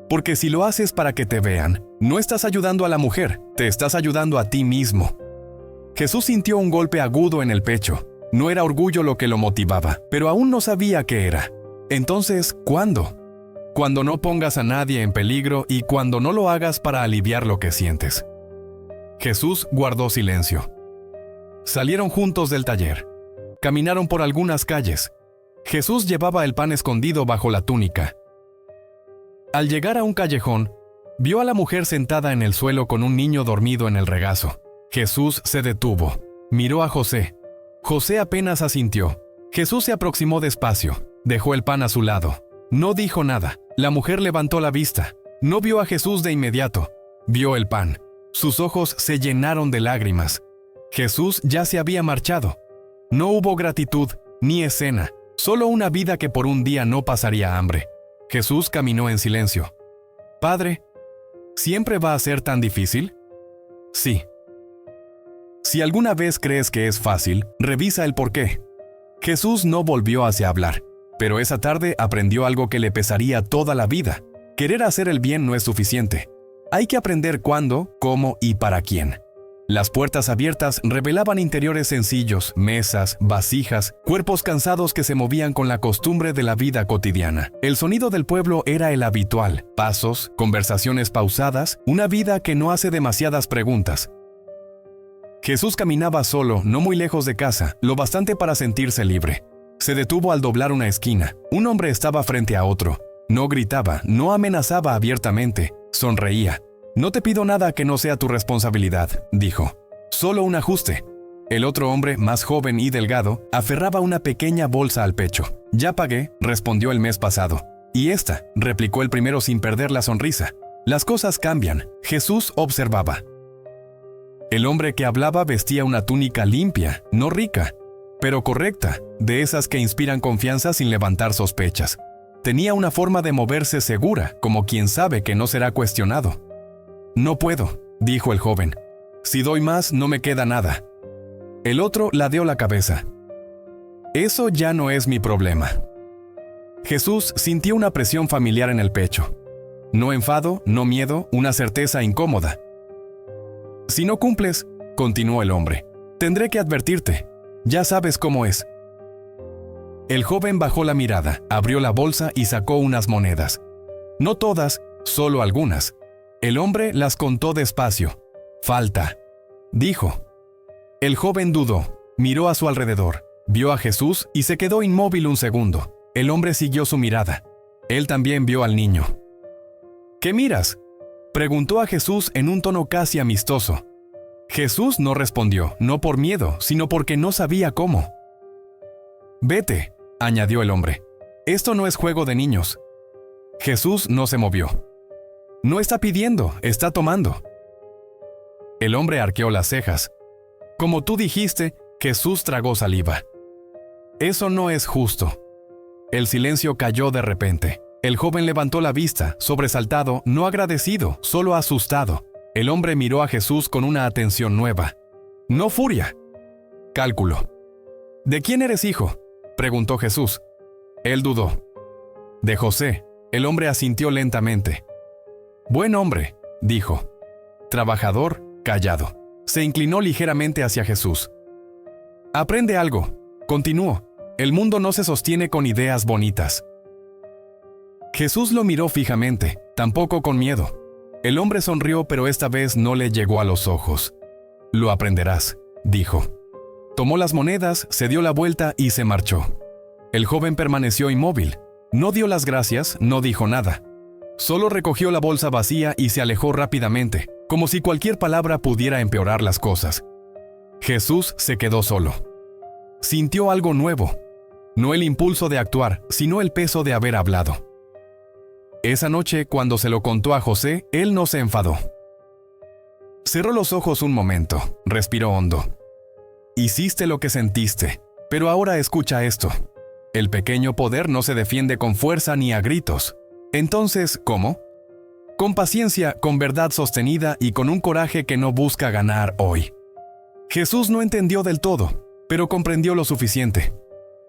«Porque si lo haces para que te vean, no estás ayudando a la mujer, te estás ayudando a ti mismo». Jesús sintió un golpe agudo en el pecho. No era orgullo lo que lo motivaba, pero aún no sabía qué era. Entonces, ¿cuándo? Cuando no pongas a nadie en peligro y cuando no lo hagas para aliviar lo que sientes. Jesús guardó silencio. Salieron juntos del taller. Caminaron por algunas calles. Jesús llevaba el pan escondido bajo la túnica. Al llegar a un callejón, vio a la mujer sentada en el suelo con un niño dormido en el regazo. Jesús se detuvo. Miró a José. José apenas asintió. Jesús se aproximó despacio. Dejó el pan a su lado. No dijo nada. La mujer levantó la vista. No vio a Jesús de inmediato. Vio el pan. Sus ojos se llenaron de lágrimas. Jesús ya se había marchado. No hubo gratitud, ni escena, solo una vida que por un día no pasaría hambre. Jesús caminó en silencio. «Padre, ¿siempre va a ser tan difícil?». «Sí». «Si alguna vez crees que es fácil, revisa el porqué». Jesús no volvió hacia hablar. Pero esa tarde aprendió algo que le pesaría toda la vida. Querer hacer el bien no es suficiente. Hay que aprender cuándo, cómo y para quién. Las puertas abiertas revelaban interiores sencillos, mesas, vasijas, cuerpos cansados que se movían con la costumbre de la vida cotidiana. El sonido del pueblo era el habitual, pasos, conversaciones pausadas, una vida que no hace demasiadas preguntas. Jesús caminaba solo, no muy lejos de casa, lo bastante para sentirse libre. Se detuvo al doblar una esquina. Un hombre estaba frente a otro. No gritaba, no amenazaba abiertamente, sonreía. «No te pido nada que no sea tu responsabilidad», dijo. «Solo un ajuste». El otro hombre, más joven y delgado, aferraba una pequeña bolsa al pecho. «Ya pagué», respondió el mes pasado. «¿Y esta?», replicó el primero sin perder la sonrisa. Las cosas cambian. Jesús observaba. El hombre que hablaba vestía una túnica limpia, no rica, pero correcta, de esas que inspiran confianza sin levantar sospechas. Tenía una forma de moverse segura, como quien sabe que no será cuestionado. «No puedo», dijo el joven. «Si doy más, no me queda nada». El otro ladeó la cabeza. «Eso ya no es mi problema». Jesús sintió una presión familiar en el pecho. No enfado, no miedo, una certeza incómoda. «Si no cumples», continuó el hombre, «tendré que advertirte. Ya sabes cómo es». El joven bajó la mirada, abrió la bolsa y sacó unas monedas. No todas, solo algunas. El hombre las contó despacio. «Falta», dijo. El joven dudó, miró a su alrededor, vio a Jesús y se quedó inmóvil un segundo. El hombre siguió su mirada. Él también vio al niño. «¿Qué miras?», preguntó a Jesús en un tono casi amistoso. Jesús no respondió, no por miedo, sino porque no sabía cómo. «Vete», añadió el hombre. «Esto no es juego de niños». Jesús no se movió. «No está pidiendo, está tomando». El hombre arqueó las cejas. «Como tú dijiste», Jesús tragó saliva. «Eso no es justo». El silencio cayó de repente. El joven levantó la vista, sobresaltado, no agradecido, solo asustado. El hombre miró a Jesús con una atención nueva. No furia. Cálculo. «¿De quién eres hijo?», preguntó Jesús. Él dudó. «De José». El hombre asintió lentamente. «Buen hombre», dijo. Trabajador, callado. Se inclinó ligeramente hacia Jesús. «Aprende algo», continuó. «El mundo no se sostiene con ideas bonitas». Jesús lo miró fijamente, tampoco con miedo. El hombre sonrió, pero esta vez no le llegó a los ojos. «Lo aprenderás», dijo. Tomó las monedas, se dio la vuelta y se marchó. El joven permaneció inmóvil. No dio las gracias, no dijo nada. Solo recogió la bolsa vacía y se alejó rápidamente, como si cualquier palabra pudiera empeorar las cosas. Jesús se quedó solo. Sintió algo nuevo. No el impulso de actuar, sino el peso de haber hablado. Esa noche, cuando se lo contó a José, él no se enfadó. Cerró los ojos un momento, respiró hondo. «Hiciste lo que sentiste, pero ahora escucha esto. El pequeño poder no se defiende con fuerza ni a gritos. Entonces, ¿cómo? Con paciencia, con verdad sostenida y con un coraje que no busca ganar hoy». Jesús no entendió del todo, pero comprendió lo suficiente.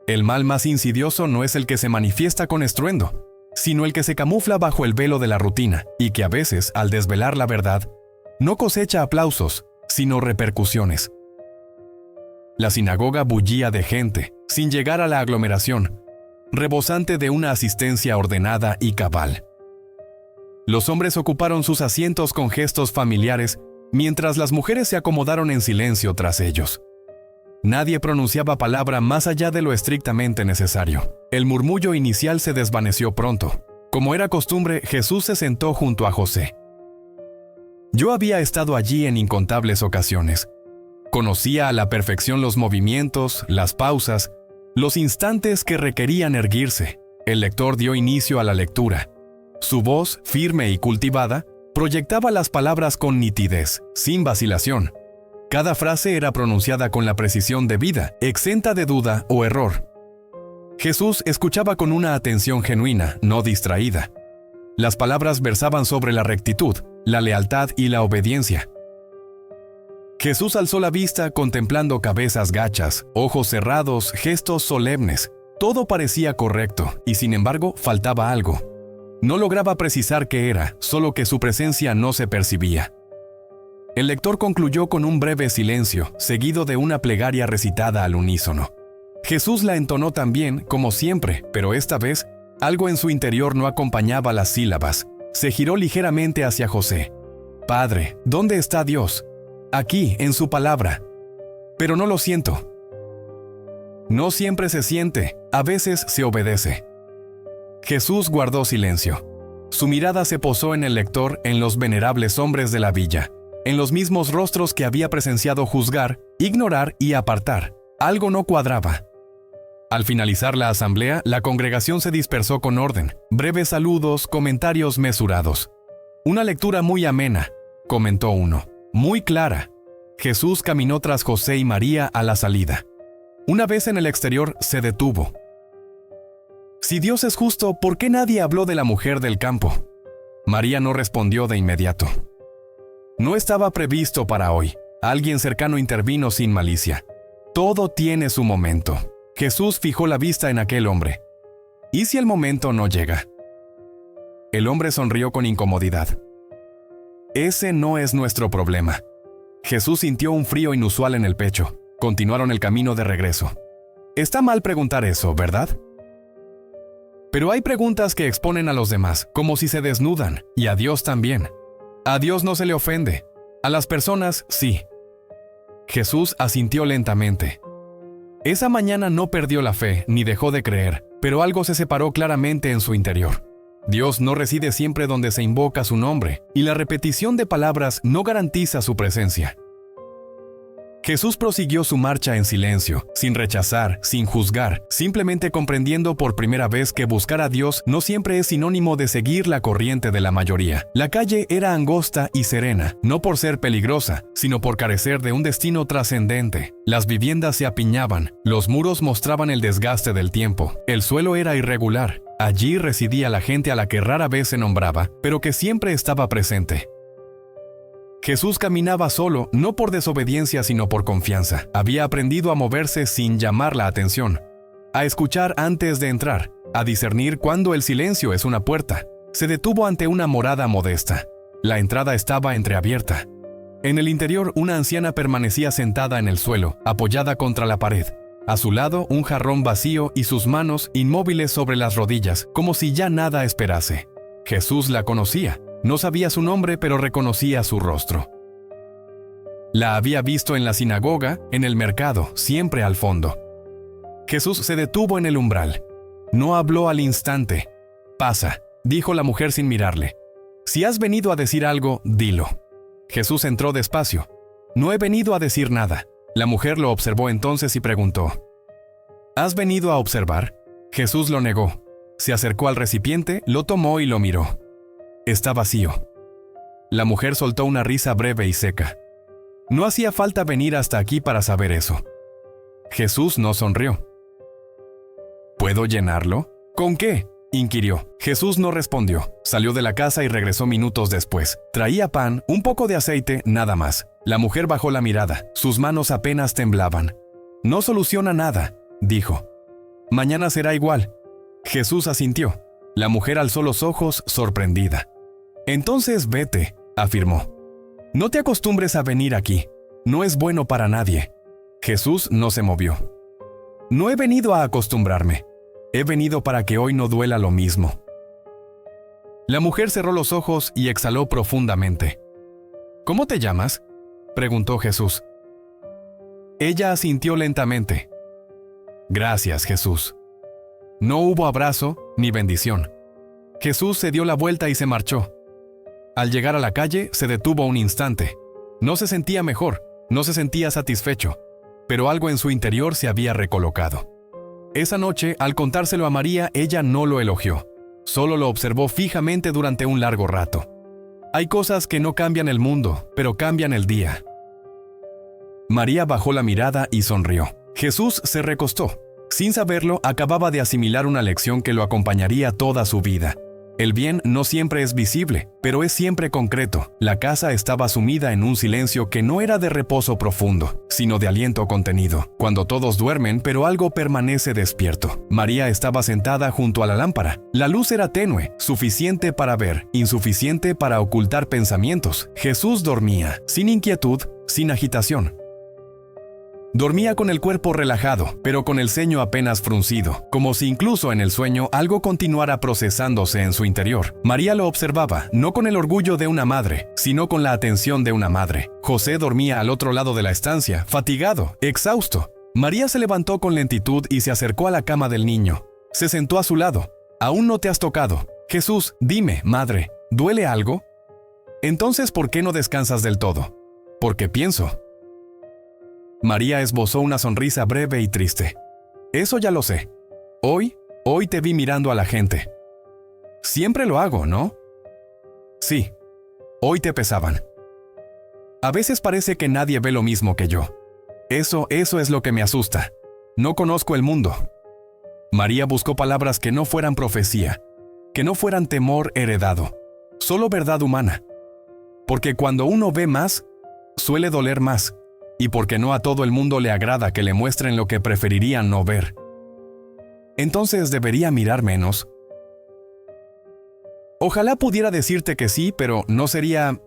El mal más insidioso no es el que se manifiesta con estruendo, sino el que se camufla bajo el velo de la rutina y que a veces, al desvelar la verdad, no cosecha aplausos, sino repercusiones. La sinagoga bullía de gente, sin llegar a la aglomeración, rebosante de una asistencia ordenada y cabal. Los hombres ocuparon sus asientos con gestos familiares, mientras las mujeres se acomodaron en silencio tras ellos. Nadie pronunciaba palabra más allá de lo estrictamente necesario. El murmullo inicial se desvaneció pronto. Como era costumbre, Jesús se sentó junto a José. Yo había estado allí en incontables ocasiones. Conocía a la perfección los movimientos, las pausas, los instantes que requerían erguirse. El lector dio inicio a la lectura. Su voz, firme y cultivada, proyectaba las palabras con nitidez, sin vacilación. Cada frase era pronunciada con la precisión debida, exenta de duda o error. Jesús escuchaba con una atención genuina, no distraída. Las palabras versaban sobre la rectitud, la lealtad y la obediencia. Jesús alzó la vista contemplando cabezas gachas, ojos cerrados, gestos solemnes. Todo parecía correcto, y sin embargo faltaba algo. No lograba precisar qué era, solo que su presencia no se percibía. El lector concluyó con un breve silencio, seguido de una plegaria recitada al unísono. Jesús la entonó también, como siempre, pero esta vez, algo en su interior no acompañaba las sílabas. Se giró ligeramente hacia José. «Padre, ¿dónde está Dios?» «Aquí, en su palabra». «Pero no lo siento». No siempre se siente, a veces se obedece. Jesús guardó silencio. Su mirada se posó en el lector, en los venerables hombres de la villa, en los mismos rostros que había presenciado juzgar, ignorar y apartar. Algo no cuadraba. Al finalizar la asamblea, la congregación se dispersó con orden, breves saludos, comentarios mesurados. «Una lectura muy amena», comentó uno, «muy clara». Jesús caminó tras José y María a la salida. Una vez en el exterior, se detuvo. «Si Dios es justo, ¿por qué nadie habló de la mujer del campo?» María no respondió de inmediato. No estaba previsto para hoy. Alguien cercano intervino sin malicia. Todo tiene su momento. Jesús fijó la vista en aquel hombre. ¿Y si el momento no llega? El hombre sonrió con incomodidad. Ese no es nuestro problema. Jesús sintió un frío inusual en el pecho. Continuaron el camino de regreso. Está mal preguntar eso, ¿verdad? Pero hay preguntas que exponen a los demás, como si se desnudan, y a Dios también. A Dios no se le ofende. A las personas, sí. Jesús asintió lentamente. Esa mañana no perdió la fe, ni dejó de creer, pero algo se separó claramente en su interior. Dios no reside siempre donde se invoca su nombre, y la repetición de palabras no garantiza su presencia. Jesús prosiguió su marcha en silencio, sin rechazar, sin juzgar, simplemente comprendiendo por primera vez que buscar a Dios no siempre es sinónimo de seguir la corriente de la mayoría. La calle era angosta y serena, no por ser peligrosa, sino por carecer de un destino trascendente. Las viviendas se apiñaban, los muros mostraban el desgaste del tiempo, el suelo era irregular. Allí residía la gente a la que rara vez se nombraba, pero que siempre estaba presente. Jesús caminaba solo, no por desobediencia sino por confianza. Había aprendido a moverse sin llamar la atención, a escuchar antes de entrar, a discernir cuándo el silencio es una puerta. Se detuvo ante una morada modesta. La entrada estaba entreabierta. En el interior, una anciana permanecía sentada en el suelo, apoyada contra la pared. A su lado, un jarrón vacío y sus manos inmóviles sobre las rodillas, como si ya nada esperase. Jesús la conocía. No sabía su nombre, pero reconocía su rostro. La había visto en la sinagoga, en el mercado, siempre al fondo. Jesús se detuvo en el umbral. No habló al instante. «Pasa», dijo la mujer sin mirarle. «Si has venido a decir algo, dilo». Jesús entró despacio. «No he venido a decir nada». La mujer lo observó entonces y preguntó: «¿Has venido a observar?» Jesús lo negó. Se acercó al recipiente, lo tomó y lo miró. Está vacío. La mujer soltó una risa breve y seca. No hacía falta venir hasta aquí para saber eso. Jesús no sonrió. ¿Puedo llenarlo? ¿Con qué?, inquirió. Jesús no respondió. Salió de la casa y regresó minutos después. Traía pan, un poco de aceite, nada más. La mujer bajó la mirada. Sus manos apenas temblaban. «No soluciona nada», dijo. «Mañana será igual». Jesús asintió. La mujer alzó los ojos, sorprendida. «Entonces vete», afirmó. «No te acostumbres a venir aquí. No es bueno para nadie». Jesús no se movió. «No he venido a acostumbrarme. He venido para que hoy no duela lo mismo». La mujer cerró los ojos y exhaló profundamente. «¿Cómo te llamas?», preguntó Jesús. Ella asintió lentamente. «Gracias, Jesús». No hubo abrazo ni bendición. Jesús se dio la vuelta y se marchó. Al llegar a la calle, se detuvo un instante. No se sentía mejor, no se sentía satisfecho, pero algo en su interior se había recolocado. Esa noche, al contárselo a María, ella no lo elogió. Solo lo observó fijamente durante un largo rato. Hay cosas que no cambian el mundo, pero cambian el día. María bajó la mirada y sonrió. Jesús se recostó. Sin saberlo, acababa de asimilar una lección que lo acompañaría toda su vida. El bien no siempre es visible, pero es siempre concreto. La casa estaba sumida en un silencio que no era de reposo profundo, sino de aliento contenido. Cuando todos duermen, pero algo permanece despierto. María estaba sentada junto a la lámpara. La luz era tenue, suficiente para ver, insuficiente para ocultar pensamientos. Jesús dormía, sin inquietud, sin agitación. Dormía con el cuerpo relajado, pero con el ceño apenas fruncido, como si incluso en el sueño algo continuara procesándose en su interior. María lo observaba, no con el orgullo de una madre, sino con la atención de una madre. José dormía al otro lado de la estancia, fatigado, exhausto. María se levantó con lentitud y se acercó a la cama del niño. Se sentó a su lado. «Aún no te has tocado. Jesús, dime, madre, ¿duele algo? Entonces, ¿por qué no descansas del todo?» «Porque pienso». María esbozó una sonrisa breve y triste. «Eso ya lo sé. Hoy te vi mirando a la gente. Siempre lo hago, ¿no?» «Sí. Hoy te pesaban. A veces parece que nadie ve lo mismo que yo. Eso es lo que me asusta. No conozco el mundo». María buscó palabras que no fueran profecía, que no fueran temor heredado, solo verdad humana. Porque cuando uno ve más, suele doler más. Y porque no a todo el mundo le agrada que le muestren lo que preferirían no ver. Entonces, ¿debería mirar menos? Ojalá pudiera decirte que sí, pero no sería...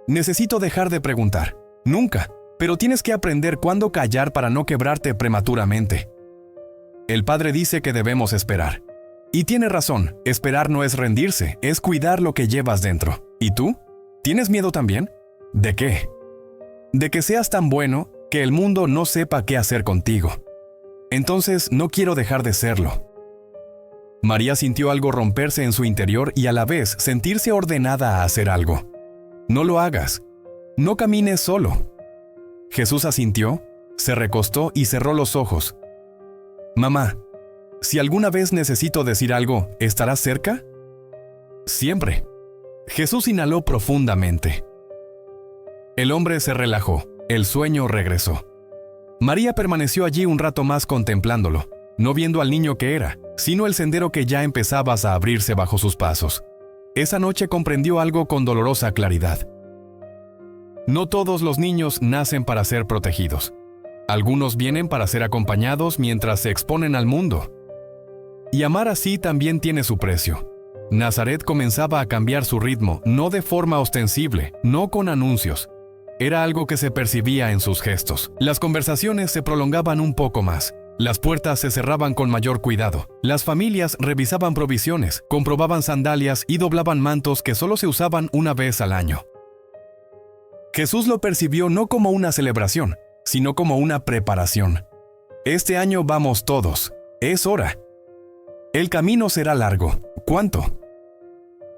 Necesito dejar de preguntar. Nunca. Pero tienes que aprender cuándo callar para no quebrarte prematuramente. El Padre dice que debemos esperar. Y tiene razón, esperar no es rendirse, es cuidar lo que llevas dentro. ¿Y tú? ¿Tienes miedo también? ¿De qué? De que seas tan bueno que el mundo no sepa qué hacer contigo. Entonces no quiero dejar de serlo. María sintió algo romperse en su interior y a la vez sentirse ordenada a hacer algo. No lo hagas. No camines solo. Jesús asintió, se recostó y cerró los ojos. Mamá, si alguna vez necesito decir algo, ¿estarás cerca? Siempre. Jesús inhaló profundamente. El hombre se relajó, el sueño regresó. María permaneció allí un rato más contemplándolo, no viendo al niño que era, sino el sendero que ya empezaba a abrirse bajo sus pasos. Esa noche comprendió algo con dolorosa claridad. No todos los niños nacen para ser protegidos. Algunos vienen para ser acompañados mientras se exponen al mundo. Y amar así también tiene su precio. Nazaret comenzaba a cambiar su ritmo, no de forma ostensible, no con anuncios. Era algo que se percibía en sus gestos. Las conversaciones se prolongaban un poco más. Las puertas se cerraban con mayor cuidado. Las familias revisaban provisiones, comprobaban sandalias y doblaban mantos que solo se usaban una vez al año. Jesús lo percibió no como una celebración, sino como una preparación. Este año vamos todos. Es hora. El camino será largo. ¿Cuánto?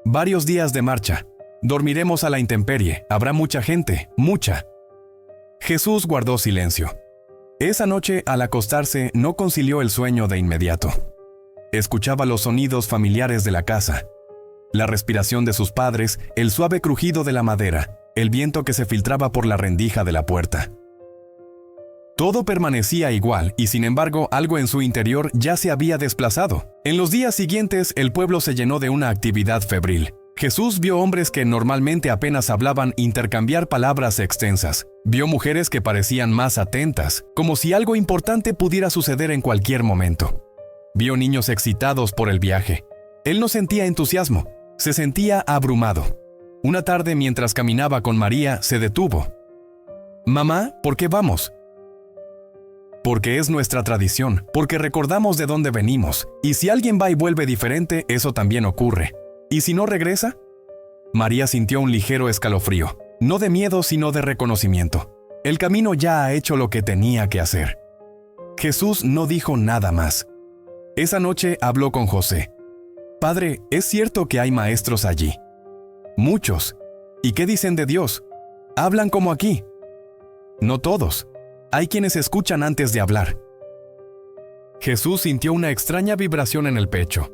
Varios días de marcha. Dormiremos a la intemperie. Habrá mucha gente, mucha. Jesús guardó silencio. Esa noche, al acostarse, no concilió el sueño de inmediato. Escuchaba los sonidos familiares de la casa, la respiración de sus padres, el suave crujido de la madera, el viento que se filtraba por la rendija de la puerta. Todo permanecía igual y sin embargo algo en su interior ya se había desplazado. En los días siguientes el pueblo se llenó de una actividad febril. Jesús vio hombres que normalmente apenas hablaban intercambiar palabras extensas. Vio mujeres que parecían más atentas, como si algo importante pudiera suceder en cualquier momento. Vio niños excitados por el viaje. Él no sentía entusiasmo, se sentía abrumado. Una tarde mientras caminaba con María se detuvo. «Mamá, ¿por qué vamos?» Porque es nuestra tradición, porque recordamos de dónde venimos, y si alguien va y vuelve diferente, eso también ocurre. ¿Y si no regresa? María sintió un ligero escalofrío, no de miedo sino de reconocimiento. El camino ya ha hecho lo que tenía que hacer. Jesús no dijo nada más. Esa noche habló con José. «Padre, ¿es cierto que hay maestros allí?» «Muchos. ¿Y qué dicen de Dios? Hablan como aquí». «No todos. Hay quienes escuchan antes de hablar». Jesús sintió una extraña vibración en el pecho.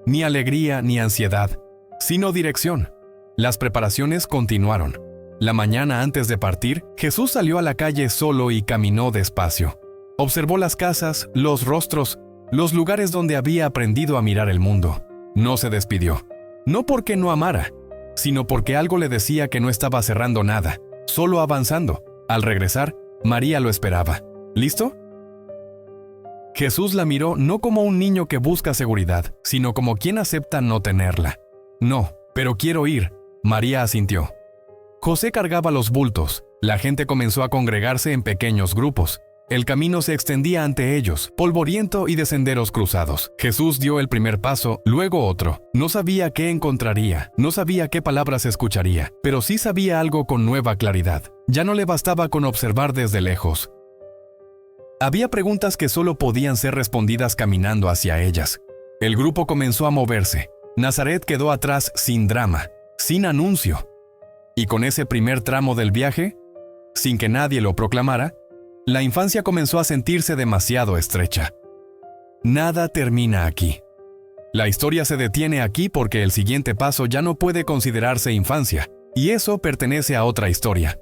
Ni alegría ni ansiedad, sino dirección. Las preparaciones continuaron. La mañana antes de partir, Jesús salió a la calle solo y caminó despacio. Observó las casas, los rostros, los lugares donde había aprendido a mirar el mundo. no se despidió. No porque no amara, sino porque algo le decía que no estaba cerrando nada, solo avanzando. Al regresar, María lo esperaba. ¿Listo? Jesús la miró no como un niño que busca seguridad, sino como quien acepta no tenerla. No, pero quiero ir, María asintió. José cargaba los bultos. La gente comenzó a congregarse en pequeños grupos. El camino se extendía ante ellos, polvoriento y de senderos cruzados. Jesús dio el primer paso, luego otro. No sabía qué encontraría, no sabía qué palabras escucharía, pero sí sabía algo con nueva claridad. Ya no le bastaba con observar desde lejos. Había preguntas que solo podían ser respondidas caminando hacia ellas. El grupo comenzó a moverse. Nazaret quedó atrás sin drama, sin anuncio. Y con ese primer tramo del viaje, sin que nadie lo proclamara, la infancia comenzó a sentirse demasiado estrecha. Nada termina aquí. La historia se detiene aquí porque el siguiente paso ya no puede considerarse infancia, y eso pertenece a otra historia.